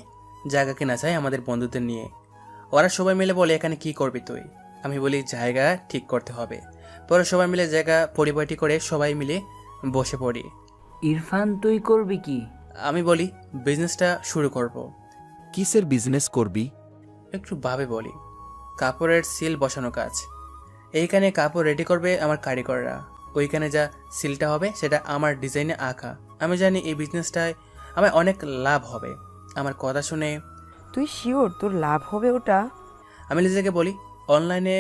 Speaker 1: জায়গা কেনা চাই আমাদের বন্ধুদের নিয়ে। ওরা সবাই মিলে বলে, এখানে কি করবি তুই? আমি বলি, জায়গা ঠিক করতে হবে। পরে সবাই মিলে জায়গা পরিপাটি করে সবাই মিলে বসে পড়ি।
Speaker 12: ইরফান, তুই করবি কি?
Speaker 1: আমি বলি, বিজনেসটা শুরু করব।
Speaker 13: কিসের বিজনেস করবি?
Speaker 1: একটু ভাবে বলি, কাপড়ের সিল বসানো কাজ। এইখানে কাপড় রেডি করবে আমার কারিগররা, ওইখানে যা সিলটা হবে সেটা আমার ডিজাইনে আঁকা। আমি জানি এই বিজনেসটায় আমার অনেক লাভ হবে। আমার কথা শুনে
Speaker 10: তুই শিওর তোর লাভ হবে ওটা?
Speaker 1: আমি লিজাকে বলি, অনলাইনে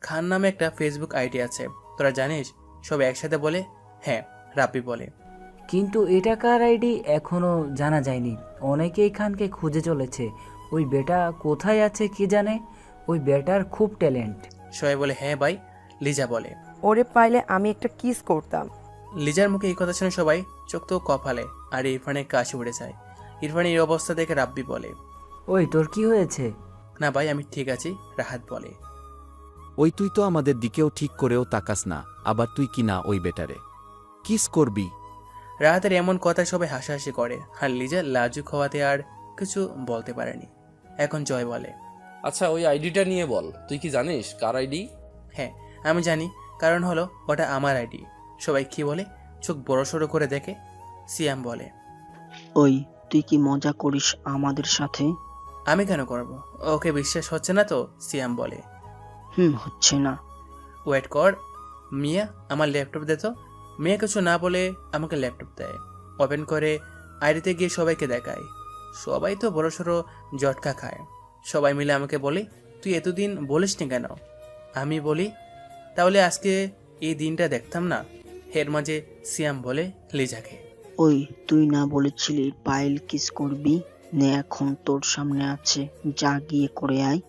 Speaker 1: খান নামে একটা ফেসবুক আইডি আছে, তোরা জানিস? সব একসাথে বলে, হ্যাঁ। রাব্বি বলে,
Speaker 12: কিন্তু এটা কার আইডি এখনো জানা যায়নি। অনেকেই খানকে খুঁজে চলেছে। ওই বেটা কোথায় আছে কি জানে। ওই বেটার খুব ট্যালেন্ট।
Speaker 1: সবাই বলে, হ্যাঁ ভাই। লিজা বলে,
Speaker 10: ওরে পাইলে আমি একটা কিস করতাম।
Speaker 1: লিজার মুখে এই কথা শুনে সবাই চোখ তো কপালে, আর ইরফানের কাশি উড়ে যায়। ইরফানের এই অবস্থা দেখে রাব্বি বলে,
Speaker 12: ওই তোর কি হয়েছে?
Speaker 1: না ভাই, আমি ঠিক আছি। রাহাত বলে,
Speaker 13: ওই তুই তো আমাদের দিকেও ঠিক করেও তাকাস না, আবার তুই কি না ওই বেটারে কিস করবি?
Speaker 1: রাহাতের এমন কথা সবাই হাসাহাসি করে, আর লিজা লাজুক হওয়াতে আর কিছু বলতে পারেনি। এখন জয় বলে,
Speaker 8: আচ্ছা, ওই আইডিটা নিয়ে বল। তুই কি জানিস কার আইডি?
Speaker 1: হ্যাঁ আমি জানি, কারণ হলো ওটা আমার আইডি। সবাই কি বলে চোখ বড় সড়ো করে দেখে। সিয়াম বলে,
Speaker 9: ওই তুই কি মজা করিস আমাদের সাথে?
Speaker 1: আমি কেন করব? ওকে বিশ্বাস হচ্ছে না তো? সিয়াম বলে,
Speaker 9: হচ্ছে না।
Speaker 1: ওয়েট কর। মিয়া, আমার ল্যাপটপ দে তো। মেয়ে কিছু না বলে আমাকে ল্যাপটপ দেয়। ওপেন করে আইডিতে গিয়ে সবাইকে দেখায়। সবাই তো বড় সড়ো জটকা খায়। সবাই মিলে আমাকে বলে, তুই এতদিন বলিসনি কেন? আমি বলি, তাহলে আজকে এই দিনটা দেখতাম না। এর মাঝে সিয়াম বলে লিজাকে,
Speaker 9: ওই তুই না বলেছিলি পায়েল কিস করবি? নে এখন তোর সামনে আছে, যা গিয়ে করে আয়।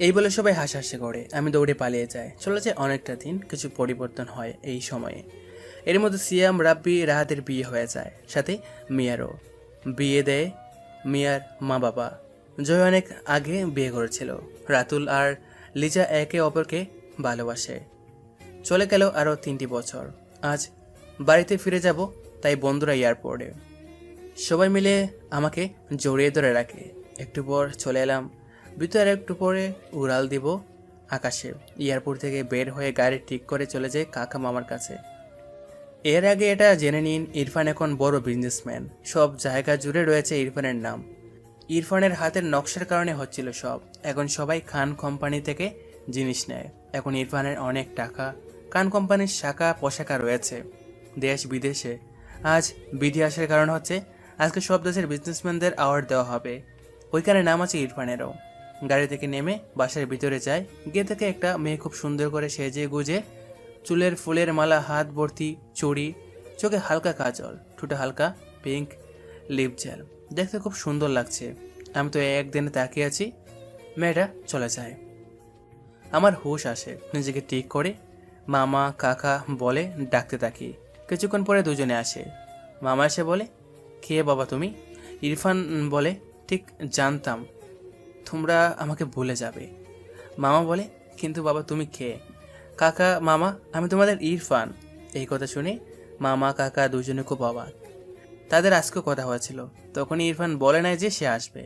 Speaker 1: এই বলে সবাই হাসাহাসি করে। আমি দৌড়ে পালিয়ে যাই। চলে যায় অনেকটা দিন, কিছু পরিবর্তন হয় এই সময়ে। এর মধ্যে সিয়াম, রাব্বি, রাহাতের বিয়ে হয়ে যায়, সাথে মিয়ারও বিয়ে দেয় মিয়ার মা বাবা। জয় অনেক আগে বিয়ে করেছিল। রাতুল আর লিজা একে অপরকে ভালোবাসে। চলে গেল আরও 3টি বছর। আজ বাড়িতে ফিরে যাব, তাই বন্ধুরা এয়ারপোর্টে সবাই মিলে আমাকে জড়িয়ে ধরে রাখে। একটু পর চলে এলাম ভিতরে। একটু পরে উড়াল দিব আকাশে। এয়ারপোর্ট থেকে বের হয়ে গাড়ি ঠিক করে চলে যায় কাকা মামার কাছে। এর আগে এটা জেনে নিন, ইরফান এখন বড় বিজনেসম্যান। সব জায়গা জুড়ে রয়েছে ইরফানের নাম। ইরফানের হাতের নকশার কারণে হচ্ছিল সব। এখন সবাই খান কোম্পানি থেকে জিনিস নেয়। এখন ইরফানের অনেক টাকা। খান কোম্পানির শাখা পোশাকা রয়েছে দেশ বিদেশে। আজ বিধি আসার কারণ হচ্ছে আজকে সব দেশের বিজনেসম্যানদের অ্যাওয়ার্ড দেওয়া হবে। ওইখানে নাম আছে ইরফানেরও। গাড়ি থেকে নেমে বাসার ভিতরে যায়। গিয়ে থেকে একটা মেয়ে খুব সুন্দর করে সেজে গুজে, চুলের ফুলের মালা, হাত ভর্তি চুড়ি, চোখে হালকা কাজল, ঠোঁটে হালকা পিঙ্ক লিপ জেল, দেখতে খুব সুন্দর লাগছে। আমি তো একদিনে তাকিয়ে আছি। মেয়েটা চলে যায়। আমার হুঁশ আসে, নিজেকে ঠিক করে মামা কাকা বলে ডাকতে থাকি। কিছুক্ষণ পরে দুজনে আসে। মামা এসে বলে, কে বাবা তুমি? ইরফান বলে, ঠিক জানতাম তোমরা আমাকে ভুলে যাবে। মামা বলে, কিন্তু বাবা তুমি কে? কাকা, মামা, আমি তোমাদের ইরফান। এই কথা শুনে মামা কাকা দুজনে খুব অবাক। তাদের আজকেও কথা হয়েছিল, তখনই ইরফান বলে নাই যে সে আসবে।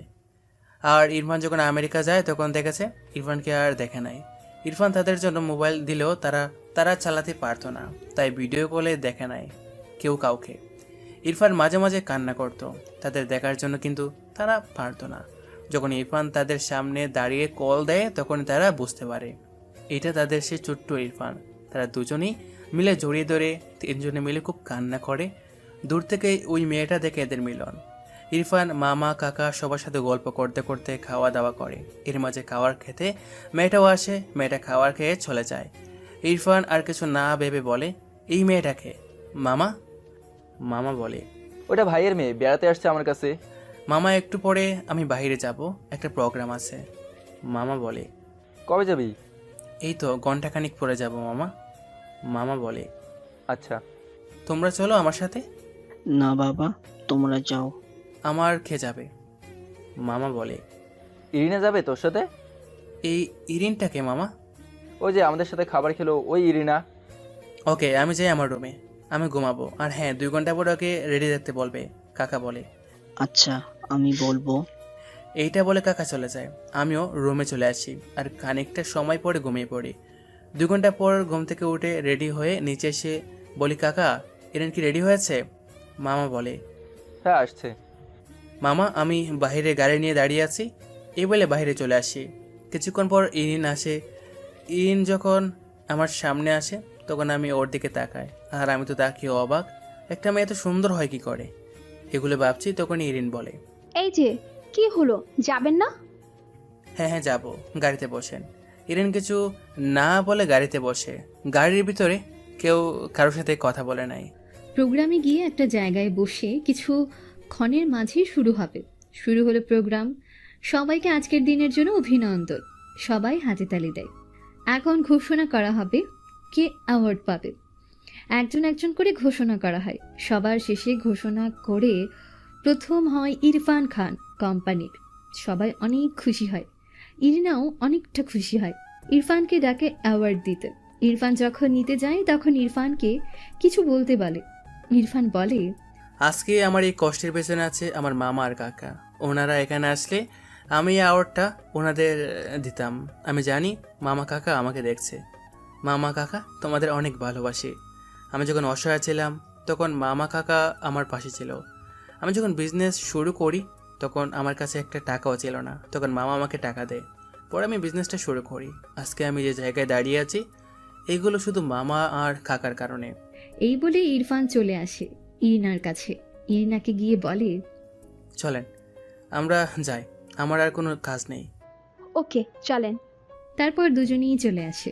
Speaker 1: আর ইরফান যখন আমেরিকা যায় তখন দেখেছে ইরফানকে আর দেখে নাই। ইরফান তাদের জন্য মোবাইল দিলেও তারা চালাতে পারতো না, তাই ভিডিও কলে দেখে নাই কেউ কাউকে। ইরফান মাঝে মাঝে কান্না করত তাদের দেখার জন্য, কিন্তু তারা পারতো না। যখন ইরফান তাদের সামনে দাঁড়িয়ে কল দেয় তখন তারা বুঝতে পারে এটা তাদের সে ছোট্ট ইরফান। তারা দুজনেই মিলে জড়িয়ে ধরে তিনজনে মিলে খুব কান্না করে। দূর থেকে ওই মেয়েটা দেখে এদের মিলন। ইরফান মামা কাকা সবার সাথে গল্প করতে করতে খাওয়া দাওয়া করে। এর মাঝে খাওয়ার খেতে মেয়েটাও আসে। মেয়েটা খাওয়ার খেয়ে চলে যায়। ইরফান আর কিছু না ভেবে বলে, এই মেয়েটাকে মামা? মামা বলে,
Speaker 2: ওটা ভাইয়ের মেয়ে, বেড়াতে আসছে আমার কাছে।
Speaker 1: মামা, একটু পরে আমি বাইরে যাব, একটা প্রোগ্রাম আছে। মামা বলে,
Speaker 2: কবে যাবি?
Speaker 1: এই তো ঘন্টাখানিক পরে যাব মামা। মামা বলে,
Speaker 2: আচ্ছা।
Speaker 1: তোমরা চলো আমার সাথে।
Speaker 9: না বাবা, তোমরা যাও।
Speaker 1: আমার খেয়ে যাবে। মামা বলে,
Speaker 2: ইরিনা যাবে তোর সাথে?
Speaker 1: এই ইরিনটাকে মামা?
Speaker 2: ওই যে আমাদের সাথে খাবার খেলো ওই ইরিনা।
Speaker 1: ওকে, আমি যাই আমার রুমে, আমি ঘুমাবো। আর হ্যাঁ, 2 ঘন্টা পর ওকে রেডি থাকতে বলবে, কাকা বলে।
Speaker 9: আচ্ছা, আমি বলবো।
Speaker 1: এইটা বলে কাকা চলে যায়। আমিও রুমে চলে আসি আর খানিকটা সময় পরে ঘুমিয়ে পড়ি। 2 ঘন্টা পর ঘুম থেকে উঠে রেডি হয়ে নিচে এসে বলি, কাকা ইরেন কি রেডি হয়েছে? মামা বলে,
Speaker 2: হ্যাঁ আসছে।
Speaker 1: মামা আমি বাইরে গাড়ি নিয়ে দাঁড়িয়ে আছি। এই বলে বাইরে চলে আসি। কিছুক্ষণ পর ইরিন আসে। ইরিন যখন আমার সামনে আসে তখন আমি ওর দিকে তাকাই, আর আমি তো তাকিয়ে অবাক, একটা মেয়ে এত সুন্দর হয় কি করে? এগুলো ভাবছি তখন ইরিন বলে,
Speaker 14: এই যে কি হলো, যাবেন না?
Speaker 1: হ্যাঁ হ্যাঁ যাবো, গাড়িতে বসেন। ইরেন কিছু না বলে গাড়িতে বসে। গাড়ির ভিতরে কেউ কারোর সাথে কথা বলে নাই।
Speaker 11: প্রোগ্রামে গিয়ে একটা জায়গায় বসে কিছু ক্ষণের মাঝেই শুরু হলো প্রোগ্রাম। সবাইকে আজকের দিনের জন্য অভিনন্দন। সবাই হাতে তালি দেয়। এখন ঘোষণা করা হবে কে অ্যাওয়ার্ড পাবে। একজন একজন করে ঘোষণা করা হয়। সবার শেষে ঘোষণা করে প্রথম হয় ইরফান খান কোম্পানির। সবাই অনেক খুশি হয়। ইরিনাও অনেকটা খুশি হয়। ইরফানকে ডাকে অ্যাওয়ার্ড দিতে। ইরফান যখন নিতে যায় তখন ইরফানকে কিছু বলতে বলে। ইরফান বলে,
Speaker 1: আজকে আমার এই কষ্টের পেছনে আছে আমার মামা আর কাকা। ওনারা এখানে আসলে আমি এই অ্যাওয়ার্ডটা ওনাদের দিতাম। আমি জানি মামা কাকা আমাকে দেখছে। মামা কাকা তোমাদের অনেক ভালোবাসি। আমি যখন অসহায় ছিলাম তখন মামা কাকা আমার পাশে ছিল। আমি যখন বিজনেস শুরু করি তখন আমার কাছে একটা টাকাও ছিল না, তখন মামা আমাকে টাকা দেয়। পরে আমি বিজনেসটা শুরু করি। আজকে আমি যে জায়গায় দাঁড়িয়ে আছি এইগুলো শুধু মামা আর কাকার কারণে।
Speaker 11: এই বলে ইরফান চলে আসে ইরিনার কাছে। ইরিনাকে গিয়ে বলে,
Speaker 1: চলেন আমরা যাই, আমার আর কোনো কাজ নেই।
Speaker 14: ওকে চলেন।
Speaker 11: তারপর দুজনেই চলে আসে।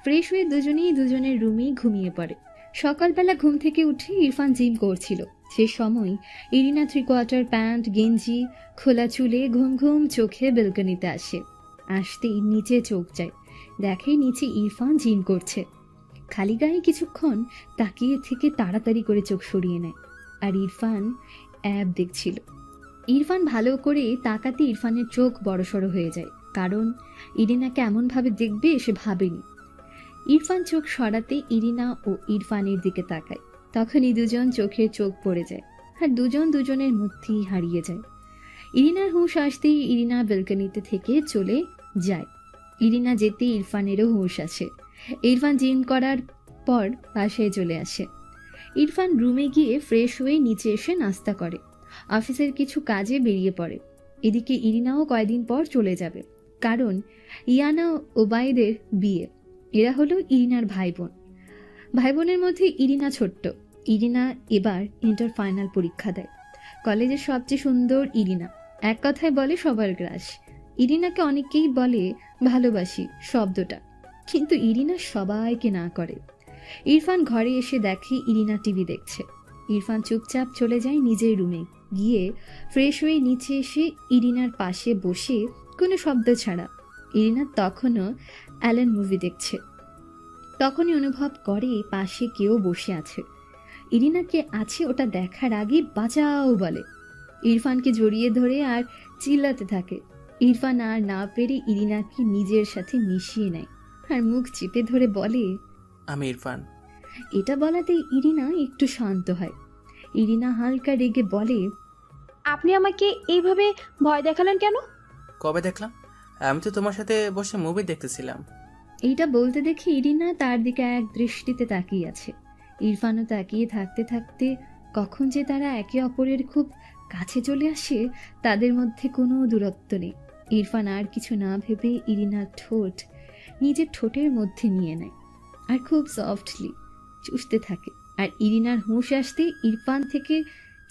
Speaker 11: ফ্রেশ হয়ে দুজনেই দুজনের রুমেই ঘুমিয়ে পড়ে। সকালবেলা ঘুম থেকে উঠে ইরফান জিম করছিল। সে সময় ইরিনা 3/4 প্যান্ট গেঞ্জি খোলা চুলে ঘুম ঘুম চোখে বেলকনিতে আসে। আসতেই নিচে চোখ যায়, দেখে নিচে ইরফান জিম করছে। খালি গায়ে কিছুক্ষণ তাকিয়ে থেকে তাড়াতাড়ি করে চোখ সরিয়ে নেয়। আর ইরফান অ্যাব দেখছিল। ইরফান ভালো করে তাকাতে ইরফানের চোখ বড়সড় হয়ে যায়, কারণ ইরিনাকে এমনভাবে দেখবে সে ভাবেনি। ইরফান চোখ সরাতে ইরিনা ও ইরফানের দিকে তাকায়। তখনই দুজন চোখে চোখ পড়ে যায় আর দুজন দুজনের মধ্যেই হারিয়ে যায়। ইরিনার হুঁশ আসতেই ইরিনা বেলকনিতে থেকে চলে যায়। ইরিনা যেতে ইরফানেরও হুঁশ আসে। ইরফান জিম করার পর বাসায় চলে আসে। ইরফান রুমে গিয়ে ফ্রেশ হয়ে নিচে এসে নাস্তা করে। অফিসের কিছু কাজে বেরিয়ে পড়ে। এদিকে ইরিনাও কয়েকদিন পর চলে যাবে, কারণ ইয়ানা ওবায়দের বিয়ে। এরা হলো ইরিনার ভাই বোন। ভাই বোনের মধ্যে ইরিনা ছোট্ট। ইরিনা এবার ইন্টার ফাইনাল পরীক্ষা দেয়। কলেজের সবচেয়ে সুন্দর ইরিনা, এক কথায় বলে সবার গ্রাস। ইরিনাকে অনেকেই বলে ভালোবাসি শব্দটা, কিন্তু ইরিনা সবাইকে না করে। ইরফান ঘরে এসে দেখে ইরিনা টিভি দেখছে। ইরফান চুপচাপ চলে যায় নিজের রুমে। গিয়ে ফ্রেশ হয়ে নিচে এসে ইরিনার পাশে বসে কোনো শব্দ ছাড়া। ইরিনা তখনও অ্যালেন মুভি দেখছে। তখনই অনুভব করে পাশে কেউ বসে আছে। ইরিনাকে আছে ওটা দেখার আগে বাঁচাও বলে। ইরফানকে জড়িয়ে ধরে আর চিল্লাতে থাকে। ইরফান আর না পেরে ইরিনাকে নিজের সাথে মিশিয়ে নেয় আর মুখ চেপে ধরে বলে,
Speaker 1: আমি ইরফান।
Speaker 11: এটা বলাতেই ইরিনা একটু শান্ত হয়। ইরিনা হালকা রেগে বলে,
Speaker 14: আপনি আমাকে এইভাবে ভয় দেখালেন কেন?
Speaker 1: কবে দেখলাম? আমি তো তোমার সাথে বসে মুভি দেখতেছিলাম।
Speaker 11: এইটা বলতে দেখে ইরিনা তার দিকে এক দৃষ্টিতে তাকিয়ে আছে। ইরফানও তাকিয়ে থাকতে থাকতে কখন যে তারা একে অপরের খুব কাছে চলে আসে, তাদের মধ্যে কোনো দূরত্ব নেই। ইরফান আর কিছু না ভেবে ইরিনার ঠোঁট নিজের ঠোঁটের মধ্যে নিয়ে নেয় আর খুব সফটলি চুষতে থাকে। আর ইরিনার হুঁশ আসতে ইরফান থেকে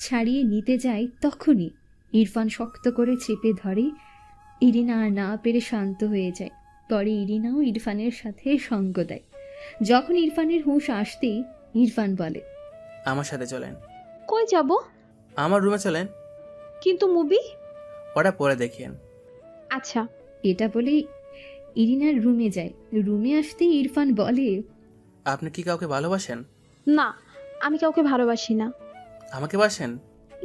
Speaker 11: ছাড়িয়ে নিতে যায়, তখনই ইরফান শক্ত করে চেপে ধরে। ইরিনা আর না পেরে শান্ত হয়ে যায়। পরে ইরিনাও ইরফানের সাথে সঙ্গ দেয়। যখন ইরফানের হুঁশ আসতেই ইরফান বলে,
Speaker 1: আমার সাথে চলেন।
Speaker 14: কই যাব?
Speaker 1: আমার রুমে চলেন।
Speaker 14: কিন্তু মুভি?
Speaker 1: ওটা পরে দেখেন।
Speaker 14: আচ্ছা।
Speaker 11: এটা বলে ইরিনার রুমে যায়। রুমে আসতেই ইরফান বলে,
Speaker 1: আপনি কি কাউকে ভালোবাসেন?
Speaker 14: না, আমি কাউকে ভালোবাসি না।
Speaker 1: আমাকে বাসেন?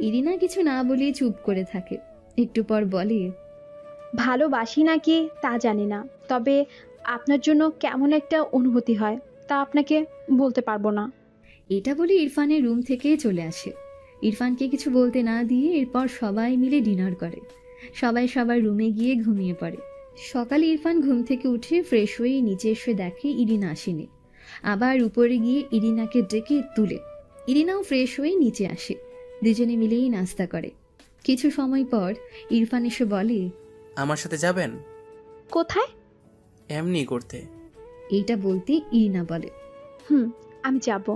Speaker 11: ইরিনা কিছু না বলে চুপ করে থাকে। একটু পর বলে,
Speaker 14: ভালোবাসি নাকি তা জানি না, তবে আপনার জন্য কেমন একটা অনুভূতি হয় তা আপনাকে বলতে পারবো না।
Speaker 11: এটা বলে ইরফানের রুম থেকে চলে আসে। ইরফানকে কিছু বলতে না দিয়ে এরপর সবাই মিলে ডিনার করে। সবাই সবার রুমে গিয়ে ঘুমিয়ে পড়ে। সকালে ইরফান ঘুম থেকে উঠে ফ্রেশ হয়ে নিচে এসে দেখে ইরিনা আসেনি। আবার উপরে গিয়ে ইরিনাকে ডেকে তুলে। ইরিনাও ফ্রেশ হয়ে নিচে আসে। দুজনে মিলেই নাস্তা করে। কিছু সময় পর ইরফান এসে বলে,
Speaker 1: আমার সাথে যাবেন?
Speaker 14: কোথায়?
Speaker 1: এমনি করতে।
Speaker 11: এইটা বলতে ইরিনা বলে,
Speaker 14: আমি যাব।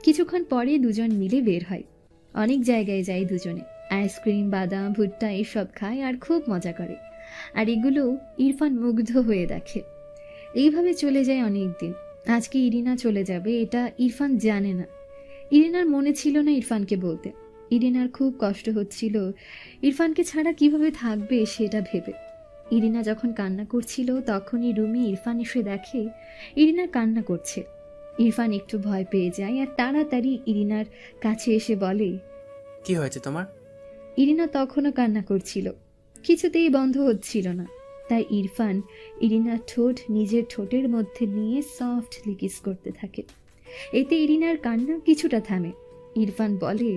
Speaker 11: কিছুক্ষণ পরে দুজন মিলে বের হয়। অনেক জায়গায় যায় দুজনে। আইসক্রিম, বাদাম, ভুট্টা এসব খায় আর খুব মজা করে। আর এগুলো ইরফান মুগ্ধ হয়ে দেখে। এইভাবে চলে যায় অনেক দিন। আজকে ইরিনা চলে যাবে এটা ইরফান জানে না। ইরিনার মনে ছিল না ইরফানকে বলতে। ইরিনার খুব কষ্ট হচ্ছিল ইরফানকে ছাড়া কিভাবে থাকবে সেটা ভেবে। ইরিনা যখন কান্না করছিল তখনই রুমে ইরফান এসে দেখে ইরিনা কান্না করছে। ইরফান একটু ভয় পেয়ে যায় আর তাড়াতাড়ি ইরিনার কাছে এসে বলে,
Speaker 1: কি হয়েছে তোমার?
Speaker 11: ইরিনা তখনও কান্না করছিল, কিছুতেই বন্ধ হচ্ছিল না। তাই ইরফান ইরিনার ঠোঁট নিজের ঠোঁটের মধ্যে নিয়ে সফটলি কিস করতে থাকে। এতে ইরিনার কান্না কিছুটা থামে। ইরফান বলে,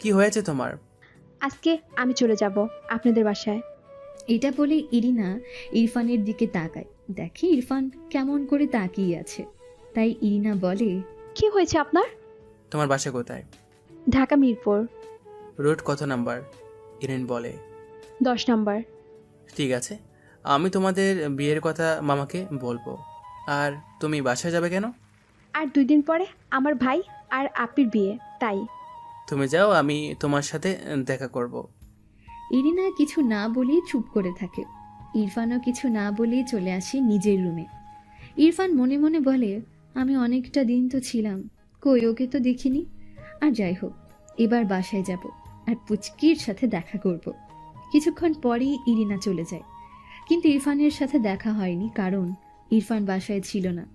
Speaker 1: কি হয়েছে তোমার?
Speaker 14: আজকে আমি চলে যাব আপনাদের বাসায়।
Speaker 11: এটা বলে ইরিনা ইরফানের দিকে তাকায়। দেখে ইরফান কেমন করে তাকিয়ে আছে। তাই ইরিনা বলে,
Speaker 14: কি হয়েছে আপনার?
Speaker 1: তোমার বাসা কোথায়?
Speaker 14: ঢাকা মিরপুর।
Speaker 1: রোড কত নাম্বার? ইরিন বলে,
Speaker 14: 10 নম্বর।
Speaker 1: ঠিক আছে, আমি তোমাদের বিয়ের কথা মামাকে বলবো। আর তুমি বাসায় যাবে কেন?
Speaker 14: আর 2 দিন পরে আমার ভাই আর আপির বিয়ে, তাই।
Speaker 1: তুমি যাও, আমি তোমার সাথে দেখা করব।
Speaker 11: ইরিনা কিছু না বলে চুপ করে থাকে। ইরফানও কিছু না বলে চলে আসে নিজের রুমে। ইরফান মনে মনে বলে, আমি অনেকটা দিন তো ছিলাম, কই ওকে তো দেখিনি। আর যাই হোক, এবার বাসায় যাব আর পুচকির সাথে দেখা করব। কিছুক্ষণ পরেই ইরিনা চলে যায়। কিন্তু ইরফানের সাথে দেখা হয়নি, কারণ ইরফান বাসায় ছিল না।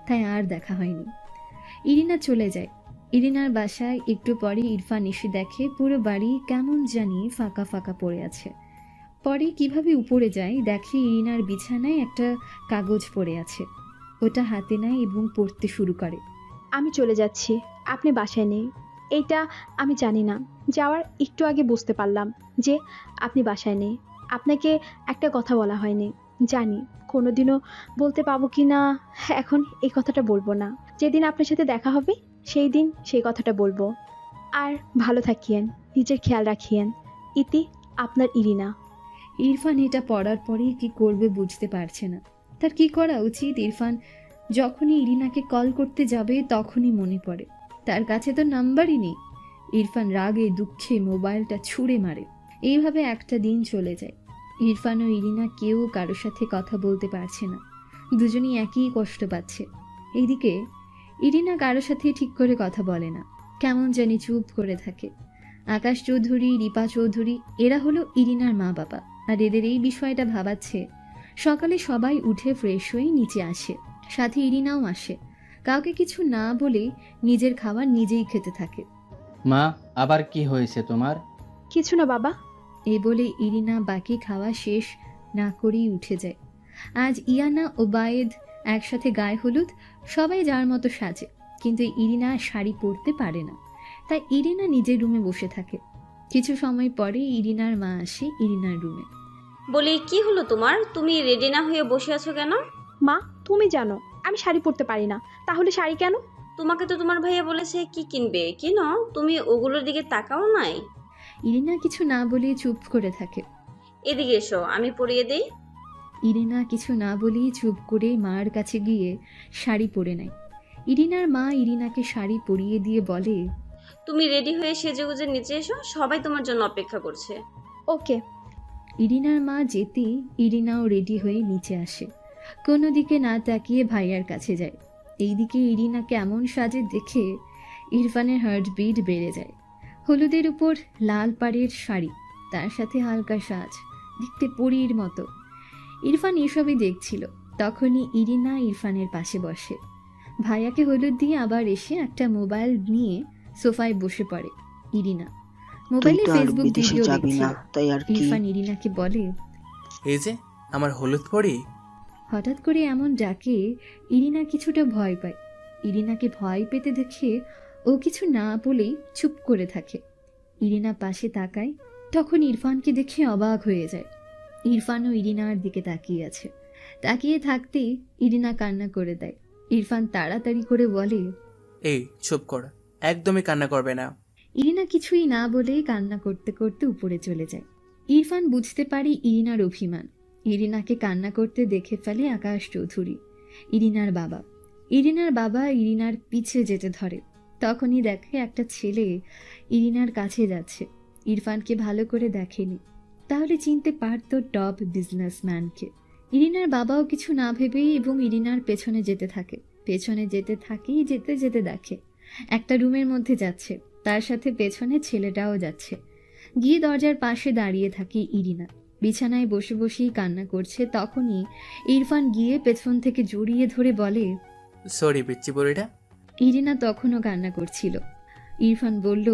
Speaker 11: তাই আর দেখা হয়নি। ইরিনা চলে যায়। ইরিনার বাসায় একটু পরে ইরফান এসে দেখে পুরো বাড়ি কেমন জানি ফাঁকা ফাঁকা পড়ে আছে। পরে কিভাবে উপরে যায় দেখে ইরিনার বিছানায় একটা কাগজ পড়ে আছে। ওটা হাতে নেয় এবং পড়তে শুরু করে।
Speaker 14: আমি চলে যাচ্ছি, আপনি বাসায় নেই। এইটা আমি জানি না, যাওয়ার একটু আগে বুঝতে পারলাম যে আপনি বাসায় নেই। আপনাকে একটা কথা বলা হয়নি, জানি কোনোদিনও বলতে পাবো কি না। এখন এই কথাটা বলবো না, যেদিন আপনার সাথে দেখা হবে সেই দিন সেই কথাটা বলবো। আর ভালো থাকিয়েন, নিজের খেয়াল রাখিয়েন। ইতি, আপনার ইরিনা।
Speaker 11: ইরফান এটা পড়ার পরে কি করবে বুঝতে পারছে না। তার কি করা উচিত। ইরফান যখনই ইরিনাকে কল করতে যাবে তখনই মনে পড়ে তার কাছে তো নাম্বারই নেই। ইরফান রাগে দুঃখে মোবাইলটা ছুঁড়ে মারে। এইভাবে একটা দিন চলে যায়। ইরফান ও ইরিনা কেউ কারোর সাথে কথা বলতে পারছে না। দুজনেই একই কষ্ট পাচ্ছে। এইদিকে ইরিনা কারোর সাথে ঠিক করে কথা বলে না, কেমন জানি চুপ করে থাকে। আকাশ চৌধুরী, রিপা চৌধুরী এরা হলো ইরিনার মা বাবা, আর এদের এই বিষয়টা ভাবাচ্ছে। সকালে সবাই উঠে ফ্রেশ হয়ে নিচে আসে, সাথে ইরিনাও আসে। কাউকে কিছু না বলে নিজের খাবার নিজেই খেতে থাকে।
Speaker 6: মা, আবার কি হয়েছে তোমার?
Speaker 14: কিছু না বাবা।
Speaker 11: এই বলে ইরিনা বাকি খাওয়া শেষ না করেই উঠে যায়। আজ ইয়ানা ও বায়েদ একসাথে গায়ে হলুদ, সবাই যার মতো সাজে, কিন্তু ইরিনা শাড়ি পরতে পারে না। তাই ইরিনা নিজের রুমে বসে থাকে। কিছু সময় পরে ইরিনার মা আসে ইরিনার রুমে।
Speaker 15: বলি, কি হলো তোমার? তুমি রেডি না হয়ে বসে আছো কেন?
Speaker 14: মা, তুমি জানো আমি শাড়ি পরতে পারি না, তাহলে শাড়ি কেন?
Speaker 15: তোমাকে তো তোমার ভাইয়া বলেছে কি কিনবে, কিনো। তুমি ওগুলোর দিকে তাকাও নাই?
Speaker 11: ইরিনা কিছু না বলে চুপ করে থাকে।
Speaker 15: এদিকে এসো, আমি পরিয়ে দেই।
Speaker 11: ইরিনা কিছু না বলেই চুপ করে মার কাছে গিয়ে শাড়ি পরে নেয়। ইরিনার মা ইরিনাকে শাড়ি পরিয়ে দিয়ে বলে,
Speaker 15: তুমি রেডি হয়ে সেজেগুজে নিচে এসো, সবাই তোমার জন্য অপেক্ষা করছে।
Speaker 14: ওকে।
Speaker 11: ইরিনার মা যেতে ইরিনাও রেডি হয়ে নিচে আসে। কোনো দিকে না তাকিয়ে ভাইয়ার কাছে যায়। এইদিকে ইরিনা কেমন সাজে দেখে ইরফানের হার্টবিট বেড়ে যায়। হলুদের উপর লাল পাড়ের শাড়ি, তার সাথে হালকা সাজ, দেখতে পরীর মতো। ইরফান এসবই দেখছিল। তখনই ইরিনা ইরফানের পাশে বসে। ভাইয়াকে হলুদ দিয়ে আবার এসে একটা মোবাইল নিয়ে সোফায় বসে পড়ে ইরিনা। মোবাইলে
Speaker 9: তো আর
Speaker 11: ফেসবুক
Speaker 9: বিদেশে
Speaker 11: ভিডিও
Speaker 9: যাবি
Speaker 11: দেখছিল।
Speaker 9: না, তাই আর কি?
Speaker 11: ইরফান ইরিনাকে বলে,
Speaker 1: এই যে আমার হলুদ পরি।
Speaker 11: হঠাৎ করে এমন ডাকে ইরিনা কিছুটা ভয় পায়। ইরিনাকে ভয় পেতে দেখে ও কিছু না বলেই চুপ করে থাকে। ইরিনা পাশে তাকায়, তখন ইরফানকে দেখে অবাক হয়ে যায়। ইরফানও ইরিনার দিকে তাকিয়ে আছে। তাকিয়ে থাকতেই ইরিনা কান্না করে দেয়। ইরফান তাড়াতাড়ি করে বলে,
Speaker 1: এই চুপ কর, একদমই কান্না করবে না।
Speaker 11: ইরিনা কিছুই না বলেই কান্না করতে করতে উপরে চলে যায়। ইরফান বুঝতে পারে ইরিনার অভিমান। ইরিনাকে কান্না করতে দেখে ফেলে আকাশ চৌধুরী, ইরিনার বাবা। ইরিনার বাবা ইরিনার পিছে যেতে ধরে। তখনই দেখে একটা ছেলে ইরিনার কাছে যাচ্ছে। ইরফানকে ভালো করে দেখেনি, তাহলে চিনতে পারত টপ বিজনেসম্যানকে। ইরিনার বাবাও কিছু না ভেবেই এবং ইরিনার পেছনে যেতে থাকে। যেতে যেতে দেখে একটা রুমের মধ্যে যাচ্ছে, তার সাথে পেছনে ছেলেটাও যাচ্ছে। গিয়ে দরজার পাশে দাঁড়িয়ে থাকে ইরিনা। বিছানায় বসে বসেই কান্না করছে। তখনই ইরফান গিয়ে পেছন থেকে জড়িয়ে ধরে বলে,
Speaker 1: সরি পিচ্চি পরিটা।
Speaker 11: ইরিনা তখনও কান্না করছিল। ইরফান বলল,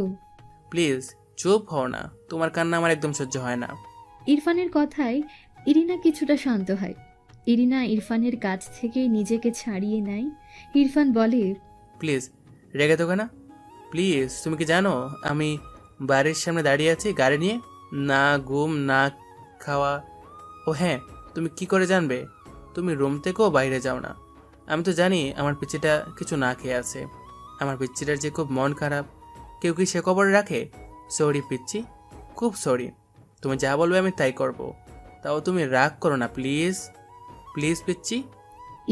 Speaker 1: প্লিজ চুপ হও না, তোমার কান্না আমার একদম সহ্য হয় না।
Speaker 11: ইরফানের কথায় ইরিনা কিছুটা শান্ত হয়। ইরিনা ইরফানের কাছ থেকে নিজেকে ছাড়িয়ে নেয়। ইরফান বলে,
Speaker 1: প্লিজ রেগে তোকে না, প্লিজ। তুমি কি জানো আমি বাড়ির সামনে দাঁড়িয়ে আছি গাড়ি নিয়ে, না ঘুম না খাওয়া। ও হ্যাঁ, তুমি কি করে জানবে? তুমি রুম থেকেও বাইরে যাও না। আমি তো জানি আমার পিচ্চিটা কিছু না খেয়ে আছে। আমার পিচ্চিটার যে খুব মন খারাপ, কেউ কি সে খবর রাখে? সরি পিচ্চি, খুব সরি। তুমি যা বলবে আমি তাই করব। তাও তুমি রাগ করো না প্লিজ, প্লিজ পিচ্চি।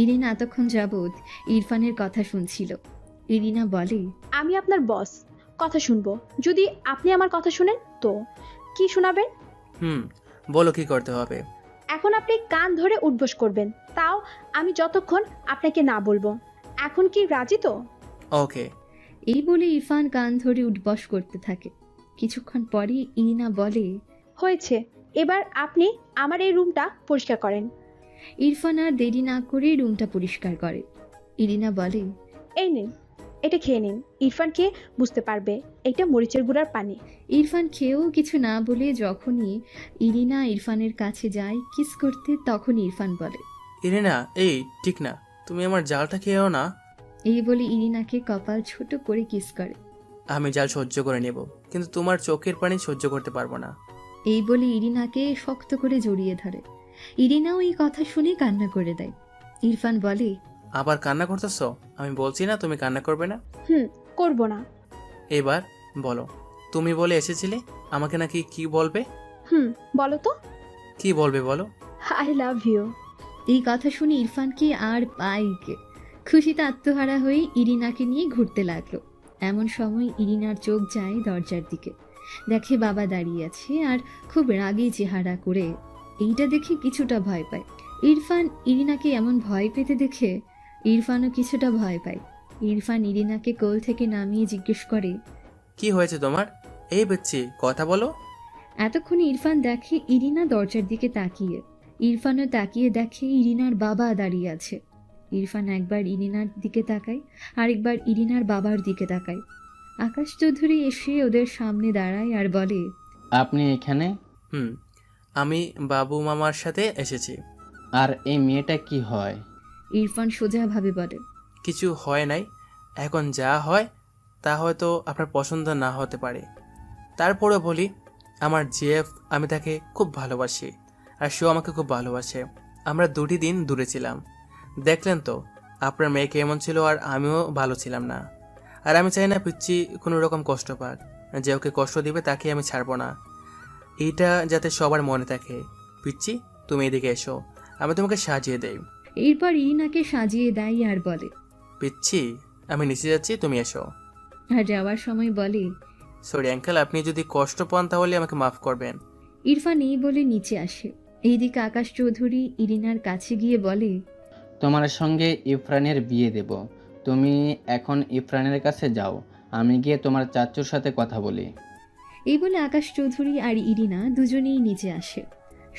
Speaker 11: ইরিনা এতক্ষণ যাবৎ ইরফানের কথা শুনছিল। ইরিনা বলে,
Speaker 14: আমি আপনার বস, কথা শুনবো। যদি আপনি আমার কথা শুনেন তো কি শোনাবেন?
Speaker 1: বলো কি করতে হবে।
Speaker 14: এখন আপনি কান ধরে উঠবোস করবেন, তাও আমি যতক্ষণ আপনাকে না বলবো। এখন কি রাজি তো?
Speaker 1: ওকে।
Speaker 11: এই বলে ইরফান কান ধরে উঠবস করতে থাকে। কিছুক্ষণ পরে ইরিনা বলে,
Speaker 14: হয়েছে, এবার আপনি আমার এই রুমটা পরিষ্কার করেন।
Speaker 11: ইরফান আর দেরি না করে রুমটা পরিষ্কার করে। ইরিনা বলে,
Speaker 14: এই নিন, এটা খেয়ে নিন। ইরফান খেয়ে বুঝতে পারবে এটা মরিচের গুঁড়ার পানি।
Speaker 11: ইরফান খেয়েও কিছু না বলে যখনই ইরিনা ইরফানের কাছে যায় কিস করতে, তখন ইরফান বলে,
Speaker 1: ইরিনা এই ঠিক না, তুমি আমার জালটা খেয়েও না।
Speaker 11: এই বলে ইরিনাকে কপাল ছোট করে কিস করে।
Speaker 1: আমি জাল সহ্য করে নেব, কিন্তু তোমার চোখের পানি সহ্য করতে পারবো না।
Speaker 11: এই বলে ইরিনাকে শক্ত করে জড়িয়ে ধরে। ইরিনাও এই কথা শুনে কান্না করে দেয়। ইরফান বলে,
Speaker 1: আবার কান্না করতেছো? আমি বলছি না তুমি কান্না করবে না।
Speaker 14: করব না।
Speaker 1: এবার বলো, তুমি বলে এসেছিলে আমাকে নাকি কি বলবে?
Speaker 14: বলো তো।
Speaker 1: কি বলবে বলো?
Speaker 14: I love you.
Speaker 11: এই কথা শুনে ইরফানকে আর পাইকে খুশিতে আত্মহারা হয়ে ইরিনাকে নিয়ে ঘুরতে লাগলো। এমন সময় ইরিনার চোখ যায় দরজার দিকে। দেখে বাবা দাঁড়িয়ে আছে আর খুব রাগী চেহারা করে। এইটা দেখে কিছুটা ভয় পায়। ইরফান ইরিনাকে এমন ভয় পেতে দেখে ইরফানও কিছুটা ভয় পায়। ইরফান ইরিনাকে কোল থেকে নামিয়ে জিজ্ঞেস করে,
Speaker 1: কি হয়েছে তোমার? এই বচ্চি কথা বলো।
Speaker 11: এতক্ষণে ইরফান দেখে ইরিনা দরজার দিকে তাকিয়ে। ইরফানও তাকিয়ে দেখে ইরিনার বাবা দাঁড়িয়ে আছে। ইরফান একবার ইরিনার দিকে তাকায়, আরেকবার ইরিনার বাবার দিকে তাকায়। আকাশ চৌধুরী এসে ওদের সামনে দাঁড়ায় আর বলে,
Speaker 6: আপনি এখানে?
Speaker 1: আমি বাবু মামার সাথে এসেছি।
Speaker 6: আর এই মেয়েটা কি হয়?
Speaker 11: ইরফান সোজাভাবে বলে,
Speaker 1: কিছু হয় নাই, এখন যা হয় তা হয়তো আপনার পছন্দ না হতে পারে। তারপরে বলি, আমার জিএফ, আমি তাকে খুব ভালোবাসি আর সেও আমাকে খুব ভালোবাসে। আমরা 2 দিন দূরে ছিলাম। দেখলেন তো আপনার মেয়ে কেমন ছিল, আর আমিও ভালো ছিলাম না। আর আমি চাই না পিচ্চি কোনো রকম কষ্ট পাক। যে ওকে কষ্ট দিবে তাকে আমি ছাড়বো না। এইটা যাতে সবার মনে থাকে। পিচ্চি তুমি এদিকে এসো, আমি তোমাকে সাজিয়ে দেই।
Speaker 11: এরপর ইরিনাকে সাজিয়ে দেয় আর বলে,
Speaker 1: পিচ্চি আমি নিচে যাচ্ছি, তুমি এসো।
Speaker 11: আর যাওয়ার সময় বলে,
Speaker 1: সরি আঙ্কেল, আপনি যদি কষ্ট পান তাহলে আমাকে মাফ করবেন।
Speaker 11: ইরফান এই বলে নিচে আসে। এইদিকে আকাশ চৌধুরী ইরিনার কাছে গিয়ে বলে,
Speaker 6: তোমার সঙ্গে ইরফানের বিয়ে দেব। তুমি এখন ইরফানের কাছে যাও, আমি গিয়ে তোমার চাচুর সাথে কথা বলি।
Speaker 11: এই বলে আকাশ চৌধুরী আর ইরিনা দুজনেই নিচে আসে।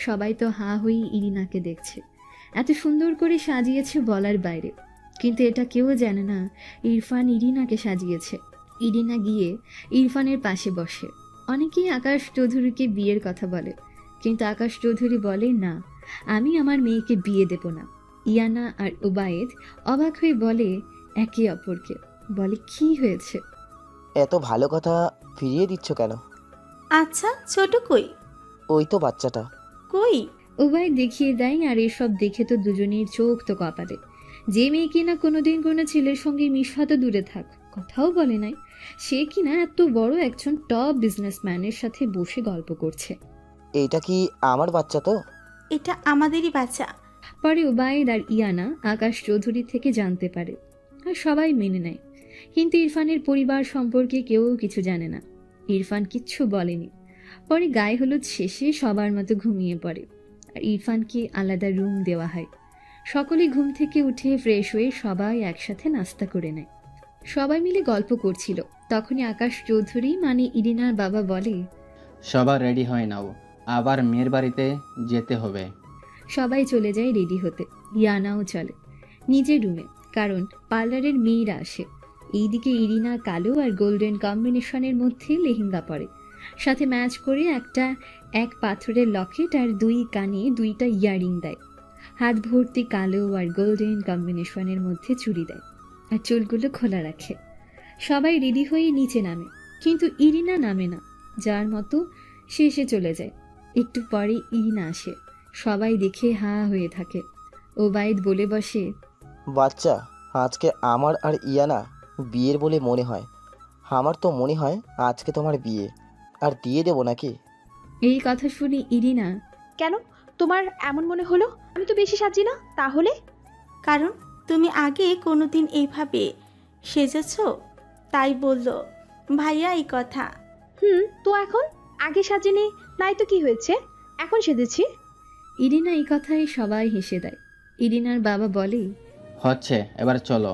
Speaker 11: সবাই তো হা হয়ে ইরিনাকে দেখছে। এত সুন্দর করে সাজিয়েছে বলার বাইরে, কিন্তু এটা কেউ জানে না ইরফান ইরিনাকে সাজিয়েছে। ইরিনা গিয়ে ইরফানের পাশে বসে। অনেকেই আকাশ চৌধুরীকে বিয়ের কথা বলে, কিন্তু আকাশ চৌধুরী বলে না, আমি আমার মেয়েকে বিয়ে দেব না। ইয়ানা আর ওবায়েদ অবাক হয়ে বলে একে অপরকে, বলে কি হয়েছে?
Speaker 16: এত ভালো কথা ফিরিয়ে দিচ্ছ কেন?
Speaker 17: আচ্ছা ছোট কই?
Speaker 16: ওই তো বাচ্চাটা।
Speaker 17: কই?
Speaker 11: ওবায়েদ দেখিয়ে দেয়, আর এসব দেখে তো দুজনের চোখ তো কপালে। যে মেয়ে কিনা কোনোদিন কোনো ছেলের সঙ্গে মিশা তো দূরে থাক, কথাও বলে নাই, সে কিনা এত বড় একজন টপ বিজনেসম্যানের সাথে বসে গল্প করছে।
Speaker 16: এইটা কি আমার বাচ্চা? তো
Speaker 17: এটা আমাদেরই বাচ্চা।
Speaker 11: পরে ওবায়েদ আর ইয়ানা আকাশ চৌধুরী থেকে জানতে পারে, আর সবাই মেনে নেয়। কিন্তু ইরফানের পরিবার সম্পর্কে কেউ কিছু জানে না। ইরফান কিচ্ছু বলেনি। পরে গায়ে হলুদ শেষে সবার মতো ঘুমিয়ে পড়ে, আর ইরফানকে আলাদা রুম দেওয়া হয়। সকলে ঘুম থেকে উঠে ফ্রেশ হয়ে সবাই একসাথে নাস্তা করে নেয়। সবাই মিলে গল্প করছিল, তখনই আকাশ চৌধুরী মানে ইরিনার বাবা বলে,
Speaker 6: সবার রেডি হয়ে নাও, আবার মেয়ের বাড়িতে যেতে হবে।
Speaker 11: সবাই চলে যায় রেডি হতে। ইয়ানাও চলে নিজের রুমে, কারণ পার্লারের মেয়েরা আসে। এইদিকে ইরিনা কালো আর গোল্ডেন কম্বিনেশনের মধ্যে লেহেঙ্গা পরে, সাথে ম্যাচ করে এক পাথরের লকেট আর 2 কানে 2টা ইয়াররিং দেয়। হাত ভর্তি কালো আর গোল্ডেন কম্বিনেশনের মধ্যে চুড়ি দেয়, আর চুলগুলো খোলা রাখে। সবাই রেডি হয়ে নিচে নামে, কিন্তু ইরিনা নামে না। যার মতো সে এসে চলে যায়। একটু পরে ইরিনা আসে, সবাই দেখে হা হয়ে থাকে। ওবায়েদ বলে বসে,
Speaker 16: বাচ্চা, আজকে আমার আর ইয়ানা বিয়ের বলে মনে হয়। আমার তো মনে হয় আজকে তোমার বিয়ে, আর দিয়ে দেবো নাকি?
Speaker 11: এই কথা শুনে ইরিনা,
Speaker 14: কেন তোমার এমন মনে হলো? আমি তো বেশি সাজি না তাহলে?
Speaker 17: কারণ তুমি আগে কোনোদিন এইভাবে সেজেছ, তাই বলল ভাইয়া এই কথা।
Speaker 14: তো এখন আগে সাজিনি নাই তো কি হয়েছে, এখন সেজেছি।
Speaker 11: ইরিনা এই কথায় সবাই হেসে দেয়। ইরিনার বাবা বলে,
Speaker 6: হচ্ছে, এবার চলো।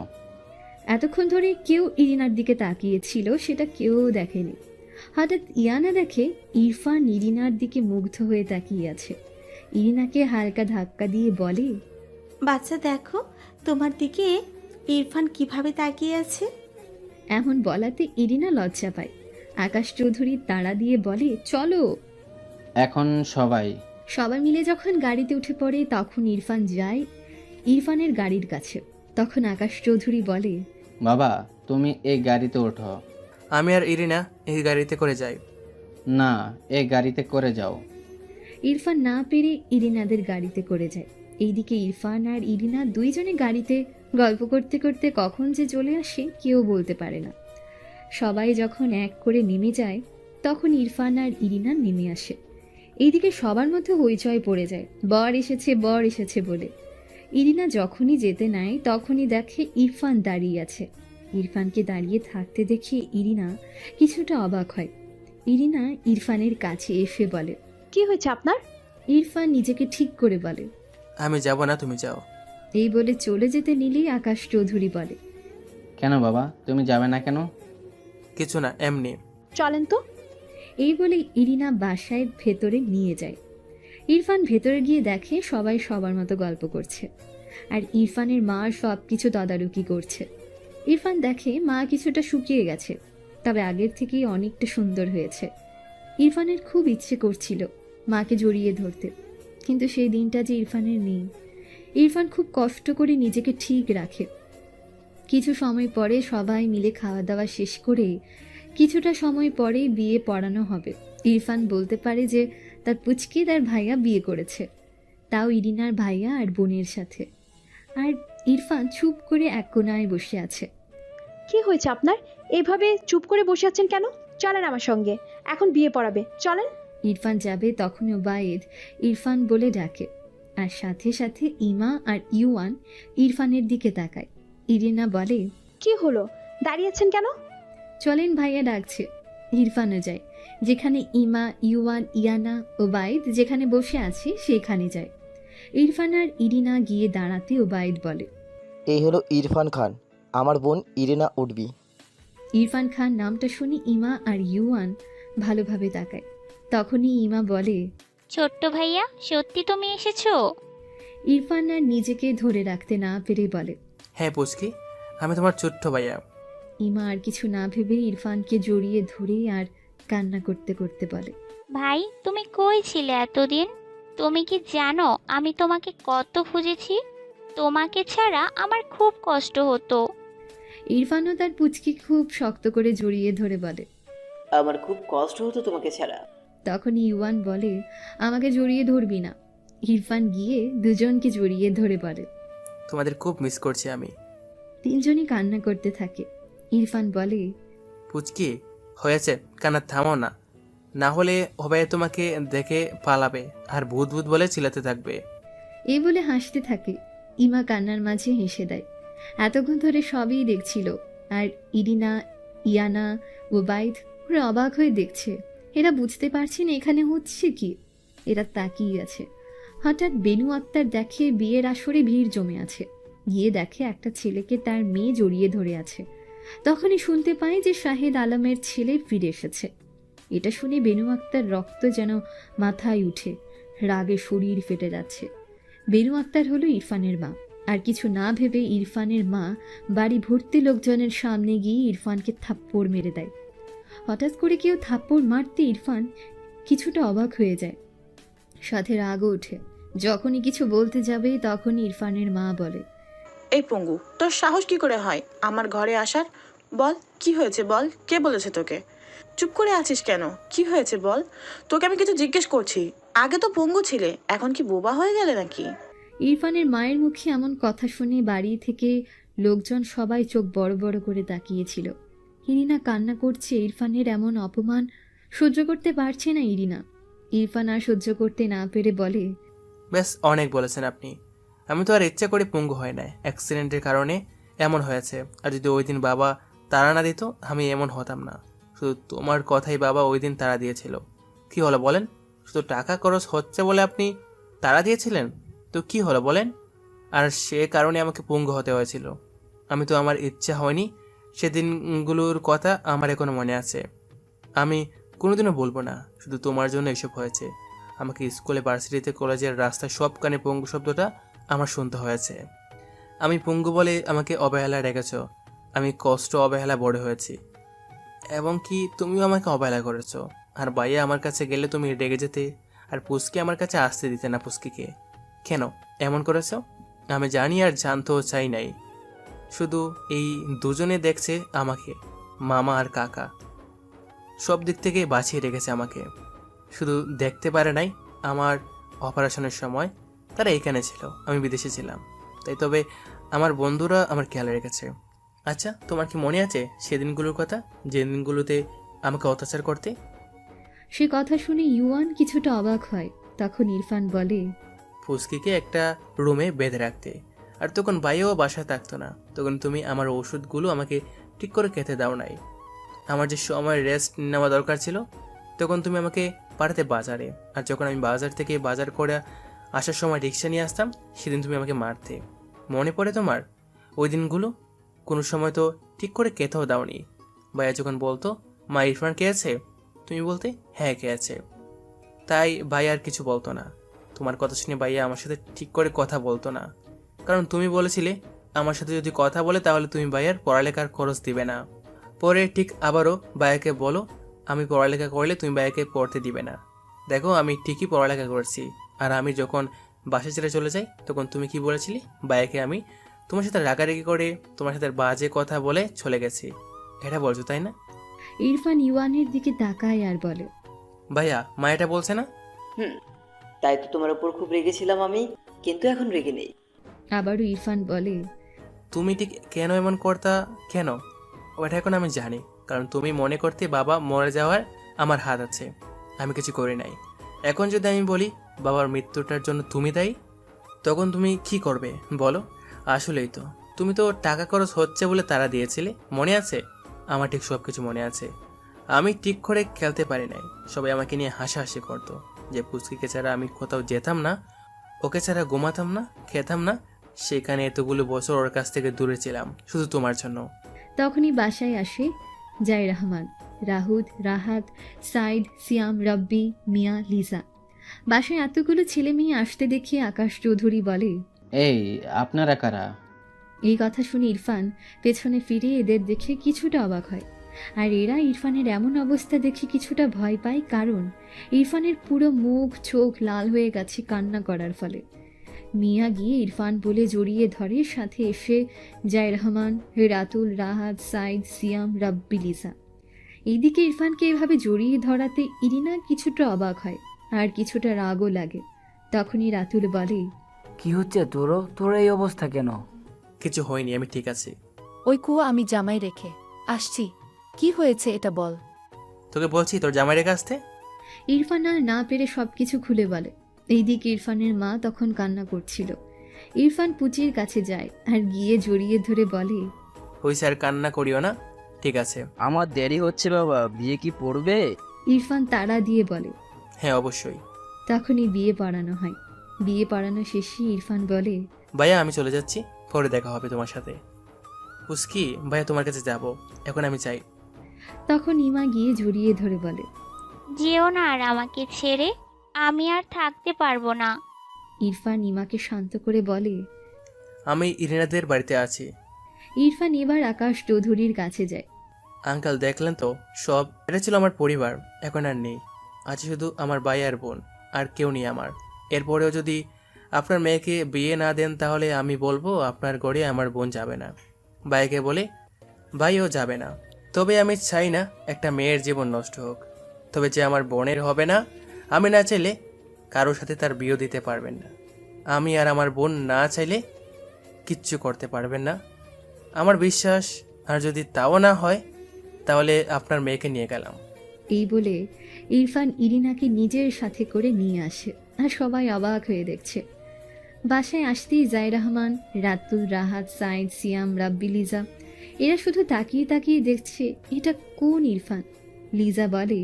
Speaker 11: এতক্ষণ ধরে কেউ ইরিনার দিকে তাকিয়েছিল সেটা কেউ দেখেনি। হঠাৎ ইয়ানা দেখে ইরফান ইরিনার দিকে মুগ্ধ হয়ে তাকিয়ে আছে। ইরিনাকে হালকা ধাক্কা দিয়ে বলে,
Speaker 17: বাচ্চা দেখো তোমার দিকে ইরফান কিভাবে তাকিয়ে আছে।
Speaker 11: এমন বলাতে ইরিনা লজ্জা পায়। আকাশ চৌধুরী তাড়া দিয়ে বলে, চলো।
Speaker 6: এখন সবাই
Speaker 11: মিলে যখন গাড়িতে উঠে পড়ে, তখন ইরফান যায় ইরফানের গাড়ির কাছে। তখন আকাশ চৌধুরী বলে,
Speaker 6: বাবা তুমি এই গাড়িতে ওঠো।
Speaker 1: আমি আর ইরিনা এই গাড়িতে করে যাই।
Speaker 6: না, এই গাড়িতে করে যাও।
Speaker 11: ইরফান না পেরে ইরিনাদের গাড়িতে করে যায়। এইদিকে ইরফান আর ইরিনা দুইজনে গাড়িতে গল্প করতে করতে কখন যে চলে আসে কেউ বলতে পারে না। সবাই যখন এক করে নেমে যায়, তখন ইরফান আর ইরিনা নেমে আসে। এইদিকে সবার মধ্যে হইচই পড়ে যায়, বর এসেছে বলে। ইরিনা যখনই যেতে নেয় তখনই দেখে ইরফান দাঁড়িয়ে আছে। ইরফানকে দাঁড়িয়ে থাকতে দেখে ইরিনা কিছুটা অবাক হয়। ইরিনা ইরফানের কাছে এসে বলে,
Speaker 14: কি হয়েছে আপনার?
Speaker 11: ইরফান নিজেকে ঠিক করে বলে,
Speaker 1: আমি যাব না, তুমি যাও।
Speaker 11: এই বলে চলে যেতে নিলেই আকাশ চৌধুরী বলে,
Speaker 6: কেন বাবা, তুমি যাবে না কেন?
Speaker 1: কিছু না, এমনি।
Speaker 14: চলেন তো।
Speaker 11: এই বলে ইরিনা বাসায় ভেতরে নিয়ে যায়। ইরফান ভেতরে গিয়ে দেখে সবাই সবার মতো গল্প করছে, আর ইরফানের মা সব কিছু তদারকি করছে। ইরফান দেখে মা কিছুটা শুকিয়ে গেছে, তবে আগের থেকেই অনেকটা সুন্দর হয়েছে। ইরফানের খুব ইচ্ছে করছিল মাকে জড়িয়ে ধরতে, কিন্তু সেই দিনটা যে ইরফানের নেই। ইরফান খুব কষ্ট করে নিজেকে ঠিক রাখে। কিছু সময় পরে সবাই মিলে খাওয়া দাওয়া শেষ করে কিছুটা সময় পরেই বিয়ে পড়ানো হবে। ইরফান বলতে পারে যে তার পুচকি তার ভাইয়া বিয়ে করেছে, তাও ইরিনার ভাইয়া আর বোনের সাথে। আর ইরফান চুপ করে এক কোনায় বসে আছে।
Speaker 14: কি হয়েছে আপনার? এইভাবে চুপ করে বসে আছেন কেন? চলেন আমার সঙ্গে, এখন বিয়ে পড়াবে, চলেন।
Speaker 11: ইরফান যাবে তখন ওবায়েদ ইরফান বলে ডাকে, আর সাথে সাথে ইমা আর ইউয়ান ইরফানের দিকে তাকায়। ইরিনা বলে,
Speaker 14: কি হলো, দাঁড়িয়েছেন কেন?
Speaker 11: চলেন ভাইয়া ডাকছে। ইরফানও যায়। যেখানে ইমা, ইউয়ান, ইয়ানা, ওবায়েদ যেখানে বসে আছে সেখানে যায়। ইরফান আর ইরিনা গিয়ে দাঁড়াতে ওবায়েদ বলে,
Speaker 16: এই হলো ইরফান খান, আমার বোন ইরিনা উঠবি।
Speaker 11: ইরফান খান নামটা শুনি ইমা আর ইউয়ান ভালোভাবে তাকায়। তখনই ইমা বলে,
Speaker 5: ছোট্ট ভাইয়া, সত্যি তুমি এসেছো?
Speaker 11: ইরফান আর নিজেকে ধরে রাখতে না পেরে বলে,
Speaker 1: হ্যাঁ পুচকি, আমি তোমার ছোট্ট ভাইয়া।
Speaker 11: ইমা আর কিছু না ভেবে ইরফানকে জড়িয়ে ধরে আর কান্না করতে করতে বলে,
Speaker 5: ভাই তুমি কই ছিলে এতদিন? তুমি কি জানো আমি তোমাকে কত খুঁজেছি? তোমাকে ছাড়া আমার খুব কষ্ট হতো।
Speaker 11: ইরফানও তার পুচকি খুব শক্ত করে জড়িয়ে ধরে বলে।
Speaker 3: আমার খুব কষ্ট হতো তোমাকে ছাড়া।
Speaker 11: তখন ইউয়ান বলে, আমাকে জড়িয়ে ধরবি না। ইরফান গিয়ে দুজনকে জড়িয়ে ধরে বলে,
Speaker 1: তোমাদের খুব মিস করছি আমি।
Speaker 11: তিনজনই কান্না করতে থাকে। ইরফান বলে,
Speaker 1: পুচকি হয়েছে, কান্না থামাও না, না হলে হবে তোমাকে দেখে পালাবে আর ভূত ভূত বলে চিল্লাতে থাকবে।
Speaker 11: এই বলে হাসতে থাকে। ইমা কান্নার মাঝে হেসে দেয়। এতক্ষণ ধরে সবই দেখছিল, আর ইরিনা, ইয়ানা, ওবাইদ ওরা অবাক হয়ে দেখছে। এরা বুঝতে পারছে না এখানে হচ্ছে কি। এরা তাকিয়ে আছে। হঠাৎ বেনু আক্তার দেখে বিয়ের আসরে ভিড় জমে আছে। গিয়ে দেখে একটা ছেলেকে তার মেয়ে জড়িয়ে ধরে আছে। তখনই শুনতে পায় যে শাহেদ আলমের ছেলে ফিরে এসেছে। এটা শুনে বেনু আক্তার রক্ত যেন মাথায় উঠে, রাগে শরীর ফেটে যাচ্ছে। বেনু আক্তার হলো ইরফানের মা। আর কিছু না ভেবে ইরফানের মা বাড়ি ভর্তি লোকজনের সামনে গিয়ে ইরফানকে থাপ্পড় মেরে দেয়। হঠাৎ করে কেউ থাপ্পড় মারতে ইরফান কিছুটা অবাক হয়ে যায়, সাথে রাগও ওঠে। যখনই কিছু বলতে যাবে তখনই ইরফানের মা বলে,
Speaker 4: এই পঙ্গু, তোর সাহস কি করে হয় আমার ঘরে আসার? বল কি হয়েছে, বল কে বলেছে তোকে? চুপ করে আছিস কেন? কি হয়েছে বল? তোকে আমি কিছু জিজ্ঞেস করছি। আগে তো পঙ্গু ছিলে, এখন কি বোবা হয়ে গেলে নাকি?
Speaker 11: ইরফানের মায়ের মুখে এমন কথা শুনে বাড়ি থেকে লোকজন সবাই চোখ বড় বড় করে তাকিয়েছিল। ইরিনা কান্না করছে। ইরফানের এমন অপমান সহ্য করতে পারছে না ইরিনা। ইরফান আর সহ্য করতে না পেরে বলে,
Speaker 1: ব্যাস অনেক বলেছেন আপনি। আমি তো আর ইচ্ছা করে পঙ্গু হয় না, অ্যাক্সিডেন্টের কারণে এমন হয়েছে। আর যদি ওই দিন বাবা তাড়া না দিত আমি এমন হতাম না। শুধু তোমার কথাই বাবা ওই দিন তাড়া দিয়েছিল। কি হলো বলেন? শুধু টাকা খরচ হচ্ছে বলে আপনি তাড়া দিয়েছিলেন? তো কি হলো বলেন? আর সে কারণে আমাকে পঙ্গু হতে হয়েছিল। আমি তো আমার ইচ্ছা হয়নি। সেদিনগুলোর কথা আমার এখনো মনে আছে। আমি কোনোদিনও বলবো না শুধু তোমার জন্য এসব হয়েছে। আমাকে স্কুলে, ভার্সিটিতে, কলেজের রাস্তায় সবখানে পঙ্গু শব্দটা আমার শুনতে হয়েছে। আমি পঙ্গু বলে আমাকে অবহেলায় রেখেছ। আমি কষ্ট অবহেলা বড় হয়েছি, এবং কি তুমিও আমাকে অবহেলা করেছ। আর ভাইয়া আমার কাছে গেলে তুমি রেগে যেতে, আর পুচকি আমার কাছে আসতে দিতে না। পুচকিকে কেন এমন করেছ আমি জানি, আর জানতেও চাই নাই। শুধু এই দুজনে দেখছে আমাকে, মামা আর কাকা, সব দিক থেকে বাঁচিয়ে রেখেছে আমাকে। শুধু দেখতে পারে নাই আমার অপারেশনের সময়। তারা এখানে ছিল, আমি বিদেশে ছিলাম, তাই তবে আমার বন্ধুরা আমার খেয়াল রেখেছে। আচ্ছা, তোমার কি মনে আছে সেদিনগুলোর কথা, যে দিনগুলোতে আমাকে অত্যাচার করতে?
Speaker 11: সে কথা শুনে ইউয়ান কিছুটা অবাক হয়। তখন ইরফান বলে,
Speaker 1: ফুসকিকে একটা রুমে বেঁধে রাখতে, আর তখন ভাইও বাসায় থাকতো না। তখন তুমি আমার ওষুধগুলো আমাকে ঠিক করে খেতে দাও নাই। আমার যে সময় রেস্ট নেওয়া দরকার ছিল তখন তুমি আমাকে পাঠাতে বাজারে, আর যখন আমি বাজার থেকে বাজার করে আসার সময় রিক্সা নিয়ে আসতাম সেদিন তুমি আমাকে মারতে। মনে পড়ে তোমার ওই দিনগুলো? কোনো সময় তো ঠিক করে খেতেও দাওনি। ভাইয়া যখন বলতো মা ইরফান খেয়েছে, তুমি বলতে হ্যাঁ খেয়েছে। তাই ভাই আর কিছু বলতো না। তোমার কথা শুনে ভাইয়া আমার সাথে ঠিক করে কথা বলতো না, কারণ তুমি বলেছিলে আমার সাথে যদি কথা বলে তাহলে তুমি ভাইয়ার পড়ালেখার খরচ দিবে না। পরে ঠিক আবারও ভাইয়াকে বলো আমি পড়ালেখা করলে তুমি ভাইয়াকে পড়তে দিবে না। দেখো আমি ঠিকই পড়ালেখা করছি। আর আমি যখন বাসা ছেড়ে চলে যাই তখন তুমি কি বলেছিলে? ভাইয়াকে আমি তোমার সাথে রাগারাগি করে তোমার সাথে বাজে কথা বলে চলে গেছি, এটা বলছো তাই না?
Speaker 11: ইরফান ইউয়ানের দিকে তাকায় আর বলে,
Speaker 1: ভাইয়া মা এটা বলছে না?
Speaker 3: তাই তো তোমার উপর খুব রেগেছিলাম আমি, কিন্তু এখন রেগে নেই।
Speaker 11: আবারও ইরফান বলে,
Speaker 1: তুমি ঠিক কেন এমন করতা? কেন? ওটা এখন আমি জানি, কারণ তুমি মনে করতে বাবা মরে যাওয়ার আমার হাত আছে, আমি কিছু করি নাই। এখন যদি আমি বলি বাবার মৃত্যুটার জন্য তুমি দায়ী, তখন তুমি কি করবে বলো? আসলেই তো তুমি তো টাকা খরচ হচ্ছে বলে তারা দিয়েছিলে, মনে আছে? আমার ঠিক সব কিছু মনে আছে। আমি ঠিক করে খেলতে পারি নাই, সবাই আমাকে নিয়ে হাসাহাসি করতো যে পুচকিকে ছাড়া আমি কোথাও যেতাম না, ওকে ছাড়া ঘুমাতাম না, খেতাম না। সেখানে এতগুলো বছর ওর কাছ থেকে দূরে ছিলাম শুধু তোমার জন্য।
Speaker 11: তখনই বাসায় আসে জায় রহমান, রাহুদ, রাহাত, সাইদ, সিয়াম, রব্বি, মিয়া, লিজা। বাসায় এতগুলো ছেলে মেয়ে আসতে দেখে আকাশ চৌধুরী বলে,
Speaker 6: এই আপনারা কারা?
Speaker 11: এই কথা শুনে ইরফান পেছনে ফিরে এদের দেখে কিছুটা অবাক হয়। আর এরা ইরফানের এমন অবস্থা দেখে কিছুটা ভয় পায়, কারণ ইরফানের পুরো মুখ চোখ লাল হয়ে গেছে কান্না করার ফলে। মিয়া গিয়ে ইরফান বলে জড়িয়ে ধরে, সাথে এসে যায় রহমান, রাতুল, রাহাত, সাইদ, সিয়াম, রাব্বি, লিসা। এইদিকে ইরফানকে এভাবে জড়িয়ে ধরাতে ইরিনা কিছুটা অবাক হয় আর কিছুটা রাগও লাগে। তখনই রাতুল বলে,
Speaker 12: কি হচ্ছে তোর এই অবস্থা কেন?
Speaker 1: কিছু হয়নি, আমি ঠিক আছি।
Speaker 18: ওই কুয়া আমি জামাই রেখে আসছি, কি হয়েছে এটা বল।
Speaker 1: তোকে বলছি তোর জামাই রেখে আসতে।
Speaker 11: ইরফান আর না পেরে সবকিছু খুলে বলে। এইদিকে ইরফানের মা তখন কান্না করছিল। ইরফান পুচির কাছে যায় আর গিয়ে জড়িয়ে ধরে বলে,
Speaker 1: হইছে, আর কান্না করিও না, ঠিক আছে।
Speaker 19: আমার দেরি হচ্ছে বাবা, বিয়ে কি পড়বে?
Speaker 11: ইরফান তাড়া দিয়ে বলে,
Speaker 1: হ্যাঁ অবশ্যই।
Speaker 11: তখনই বিয়ে পড়ানো হয়। বিয়ে পড়ানো শেষে ইরফান বলে,
Speaker 1: ভাইয়া আমি চলে যাচ্ছি, পরে দেখা হবে তোমার সাথে। পুস্কি ভাইয়া তোমার কাছে যাব, এখন আমি চাই।
Speaker 11: তখন ইমা গিয়ে জড়িয়ে ধরে বলে,
Speaker 5: যেও না আর আমাকে ছেড়ে, আমি আর থাকতে পারবো না।
Speaker 11: ইরফান ইমাকে শান্ত করে বলে,
Speaker 1: আমি ইরিনাদের বাড়িতে আছি।
Speaker 11: ইরফান এবার আকাশ চৌধুরীর কাছে যায়।
Speaker 1: আঙ্কেল দেখলেন তো সব, এটা ছিল আমার পরিবার, এখন আর নেই। আছে শুধু আমার ভাই আর বোন, আর কেউ নেই আমার। এরপরেও যদি আপনার মেয়েকে বিয়ে না দেন তাহলে আমি বলবো আপনার ঘরে আমার বোন যাবে না। ভাইকে বলে ভাইও যাবে না। তবে আমি চাই না একটা মেয়ের জীবন নষ্ট হোক। তবে যে আমার বোনের হবে না, আমি না চাইলে কারোর সাথে তার বিয়ে দিতে পারবেন না। আমি আর আমার বোন না চাইলে কিচ্ছু করতে পারবেন না, আমার বিশ্বাস। আর যদি তাও না হয় তাহলে আপনার মেয়েকে নিয়ে গেলাম।
Speaker 11: এই বলে ইরফান ইরিনাকে নিজের সাথে করে নিয়ে আসে আর সবাই অবাক হয়ে দেখছে। বাসায় আসতেই যায় রহমান, রাতুল, রাহাত, সাইদ, সিয়াম, রাব্বি, লিজা। এরা শুধু তাকিয়ে তাকিয়ে দেখছে এটা কোন ইরফান। লিজা বলে,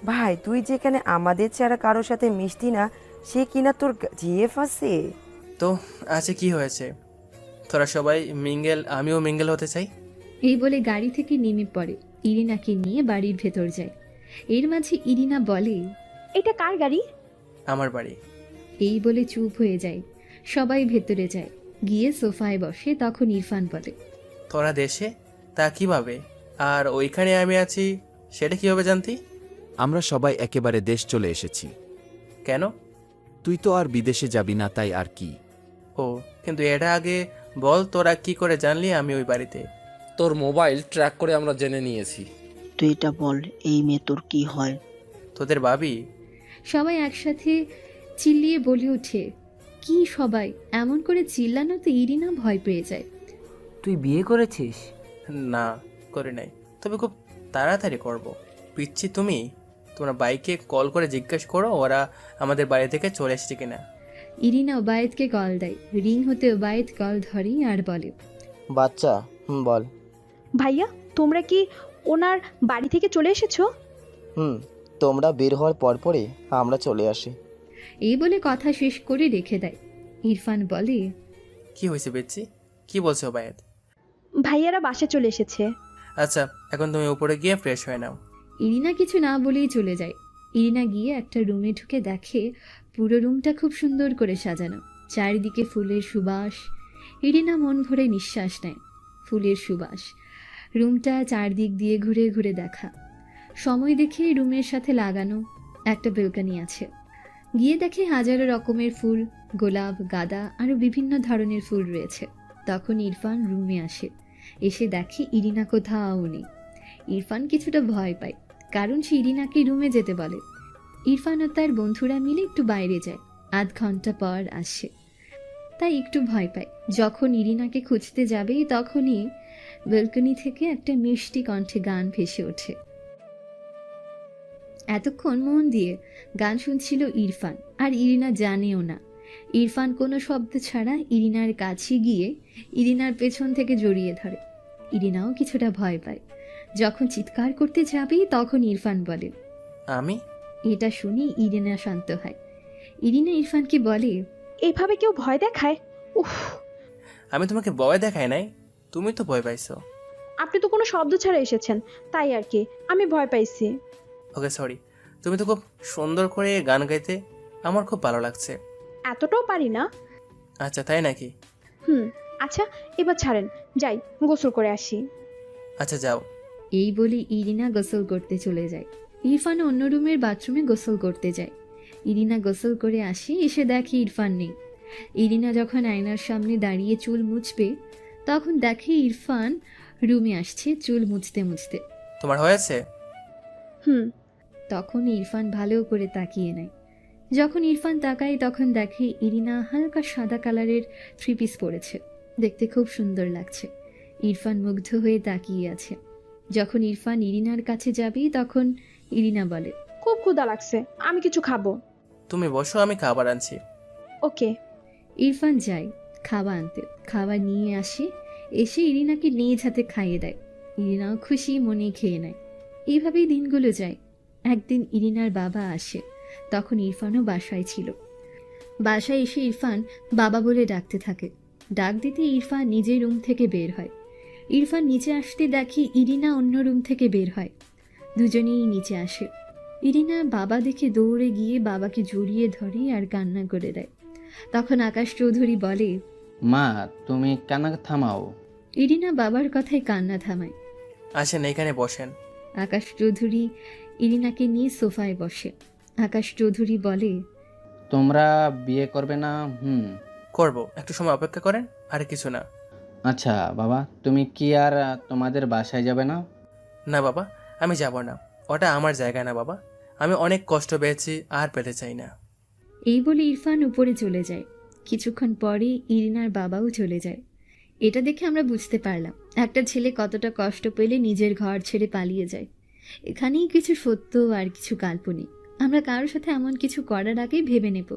Speaker 10: ভাই তুই যেখানে আমাদের ছাড়া কারোর সাথে মিশতি না, সে কিনা তোর জিএফ আছে।
Speaker 1: তো আছে কি হয়েছে, তোরা সবাই মিঙ্গেল, আমিও মিঙ্গেল হতে চাই।
Speaker 11: এই বলে গাড়ি থেকে নেমে পড়ে, ইরিনাকে নিয়ে বাড়ির ভেতর যায়। এর মাঝে ইরিনা বলে,
Speaker 14: এটা কার গাড়ি?
Speaker 1: আমার বাড়ি।
Speaker 11: এই বলে চুপ হয়ে যায়। সবাই ভেতরে যায়, গিয়ে সোফায় বসে। তখন ইরফান বলে,
Speaker 1: তোরা দেশে তা কিভাবে, আর ওইখানে আমি আছি সেটা কিভাবে জানতি?
Speaker 13: আমরা সবাই একেবারে দেশ চলে এসেছি।
Speaker 1: কেন?
Speaker 13: তুই তো আর বিদেশে যাবি না, তাই আর কি।
Speaker 1: ও, কিন্তু এটা আগে বল, তোরা কি করে জানলি আমি ওই বাড়িতে?
Speaker 8: তোর মোবাইল ট্র্যাক করে আমরা জেনে নিয়েছি।
Speaker 9: তুই এটা বল, এই মেয়ে তোর কি হয়?
Speaker 1: তোদের ভাবি।
Speaker 11: সবাই একসাথে চিল্লিয়ে বলে ওঠে। কি সবাই? এমন করে চিল্লানোতে ইরিনা ভয় পেয়ে যায়।
Speaker 12: তুই বিয়ে করেছিস?
Speaker 1: না, করে নাই, তবে খুব তাড়াতাড়ি করব। পিচ্ছি তুমি, তোমরা বাইকে কল করে জিজ্ঞেস করো ওরা আমাদের বাড়ি থেকে চলে এসেছে কিনা।
Speaker 11: ইরিনা ওবায়েদকে কল দেয়। রিং হতে ওবায়েদ কল ধরে আর বলে,
Speaker 16: বাচ্চা বল।
Speaker 14: ভাইয়া তোমরা কি ওনার বাড়ি থেকে চলে এসেছো?
Speaker 16: তোমরা বের হওয়ার পরপরই আমরা চলে আসি।
Speaker 11: এই বলে কথা শেষ করে রেখে দেয়। ইরফান বলে,
Speaker 1: কি হয়েছে বেচ্ছি, কি বলছো ওবায়েদ?
Speaker 14: ভাইয়ারা বাসে চলে এসেছে।
Speaker 1: আচ্ছা, এখন তুমি উপরে গিয়ে ফ্রেশ হয়ে নাও।
Speaker 11: ইরিনা কিছু না বলেই চলে যায়। ইরিনা গিয়ে একটা রুমে ঢুকে দেখে পুরো রুমটা খুব সুন্দর করে সাজানো, চারিদিকে ফুলের সুবাস। ইরিনা মন ভরে নিঃশ্বাস নেয়। ফুলের সুবাস, রুমটা চারদিক দিয়ে ঘুরে ঘুরে দেখা। সময় দেখে রুমের সাথে লাগানো একটা বেলকনি আছে। গিয়ে দেখে হাজারো রকমের ফুল, গোলাপ, গাঁদা আরও বিভিন্ন ধরনের ফুল রয়েছে। তখন ইরফান রুমে আসে। এসে দেখে ইরিনা কোথাও নেই। ইরফান কিছুটা ভয় পায়, কারণ সে ইরিনাকে রুমে যেতে বলে। ইরফান ও তার বন্ধুরা মিলে একটু বাইরে যায়। আধ ঘন্টা পর আসে, তাই একটু ভয় পায়। যখন ইরিনাকে খুঁজতে যাবে তখনই বেলকনি থেকে একটা মিষ্টি কণ্ঠে গান ভেসে ওঠে। এতক্ষণ মন দিয়ে গান শুনছিল ইরফান, আর ইরিনা জানেও না। ইরফান কোনো শব্দ ছাড়া ইরিনার কাছে গিয়ে ইরিনার পেছন থেকে জড়িয়ে ধরে। ইরিনাও কিছুটা ভয় পায়। যখন চিৎকার করতে যাবে তখন ইরফান বলে,
Speaker 1: আমি।
Speaker 11: এটা শুনি ইরিনা শান্ত হয়। ইরিনা ইরফানকে বলে,
Speaker 14: এভাবে কেউ ভয় দেখায়? উফ,
Speaker 1: আমি তোমাকে ভয় দেখাই নাই, তুমি তো ভয় পাইছো।
Speaker 14: আপনি তো কোনো শব্দ ছাড়া এসেছেন, তাই আর কি, আমি ভয় পাইছি।
Speaker 1: ওকে সরি, তুমি তো খুব সুন্দর করে গান গাইতে, আমার খুব ভালো লাগছে।
Speaker 14: এতটাও পারি না।
Speaker 1: আচ্ছা, তাই নাকি?
Speaker 14: আচ্ছা এবার ছাড়েন, যাই গোসল করে আসি।
Speaker 1: আচ্ছা যাও।
Speaker 11: এই বলে ইরিনা গোসল করতে চলে যায়। ইরফান অন্য রুমের বাথরুমে গোসল করতে যায়। ইরিনা গোসল করে আসে, এসে দেখে ইরফান নেই। ইরিনা যখন আয়নার সামনে দাঁড়িয়ে চুল মুছবে তখন দেখে ইরফান রুমে আসছে চুল মুছতে মুছতে।
Speaker 1: তোমার হয়েছে?
Speaker 14: হুম।
Speaker 11: তখন ইরফান ভালো করে তাকিয়ে নেয়। যখন ইরফান তাকায় তখন দেখে ইরিনা হালকা সাদা কালারের 3 পিস পরেছে, দেখতে খুব সুন্দর লাগছে। ইরফান মুগ্ধ হয়ে তাকিয়ে আছে। যখন ইরফান ইরিনার কাছে যাবে তখন ইরিনা বলে,
Speaker 14: খুব ক্ষুধা লাগছে, আমি কিছু খাবো।
Speaker 1: তুমি বসো, আমি খাবার আনছি।
Speaker 14: ওকে।
Speaker 11: ইরফান যায় খাবার আনতে, খাবার নিয়ে আসে, এসে ইরিনাকে নিজ হাতে খাইয়ে দেয়। ইরিনাও খুশি মনে খেয়ে নেয়। এইভাবেই দিনগুলো যায়। একদিন ইরিনার বাবা আসে, তখন ইরফানও বাসায় ছিল। বাসায় এসে ইরফান বাবা বলে ডাকতে থাকে। ডাক দিতে ইরফান নিজের রুম থেকে বের হয়। ইরফান নিচে আসতে দেখি ইরিনা অন্য রুম থেকে বের হয়। দুজনেই নিচে আসে। ইরিনা বাবা দেখে দৌড়ে গিয়ে বাবাকে জড়িয়ে ধরে আর কান্না করে দেয়। তখন আকাশ চৌধুরী বলে,
Speaker 6: মা তুমি কান্না থামাও।
Speaker 11: ইরিনা বাবার কথায় কান্না থামায়।
Speaker 1: আসেন, এখানে বসেন।
Speaker 11: আকাশ চৌধুরী ইরিনাকে নিয়ে সোফায় বসে। আকাশ চৌধুরী বলে,
Speaker 6: তোমরা বিয়ে করবে না?
Speaker 1: করব, একটু সময় অপেক্ষা করেন, আর কিছু না।
Speaker 6: আচ্ছা বাবা, তুমি কি আর তোমাদের বাসায় যাবে না?
Speaker 1: না বাবা, আমি যাব না। ওটা আমার জায়গা না বাবা। আমি অনেক কষ্ট পেয়েছি, আর পেতে চাই না।
Speaker 11: এই বলে ইরফান উপরে চলে যায়। কিছুক্ষণ পরে ইরিনার বাবাও চলে যায়। এটা দেখে আমরা বুঝতে পারলাম একটা ছেলে কতটা কষ্ট পেলে নিজের ঘর ছেড়ে পালিয়ে যায়। এখানেই কিছু সত্য আর কিছু কাল্পনিক। আমরা কারোর সাথে এমন কিছু করার আগেই ভেবে নেব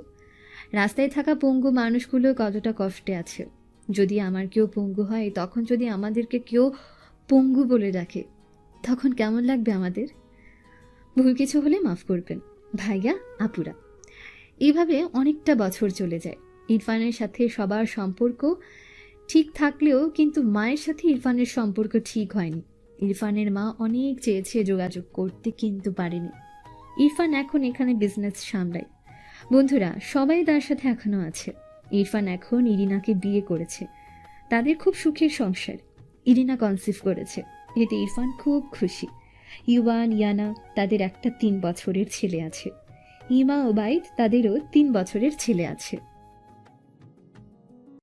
Speaker 11: রাস্তায় থাকা পঙ্গু মানুষগুলো কতটা কষ্টে আছে। যদি আমার কেউ পঙ্গু হয়, তখন যদি আমাদেরকে কেউ পঙ্গু বলে ডাকে, তখন কেমন লাগবে আমাদের? ভুল কিছু হলে মাফ করবেন ভাইয়া, আপুরা। এইভাবে অনেকটা বছর চলে যায়। ইরফানের সাথে সবার সম্পর্ক ঠিক থাকলেও কিন্তু মায়ের সাথে ইরফানের সম্পর্ক ঠিক হয়নি। ইরফানের মা অনেক চেয়েছে যোগাযোগ করতে, কিন্তু পারেনি। ইরফান এখন এখানে বিজনেস সামলায়। বন্ধুরা সবাই তার সাথে এখনো আছে। ইরফান এখন ইরিনাকে বিয়ে করেছে, তাদের খুব সুখের সংসার। ইরিনা কনসিভ করেছে, এতে ইরফান খুব খুশি। ইউয়ান, ইয়ানা তাদের একটা 3 বছরের ছেলে আছে। ইমা ও বাইদ তাদেরও 3 বছরের ছেলে আছে।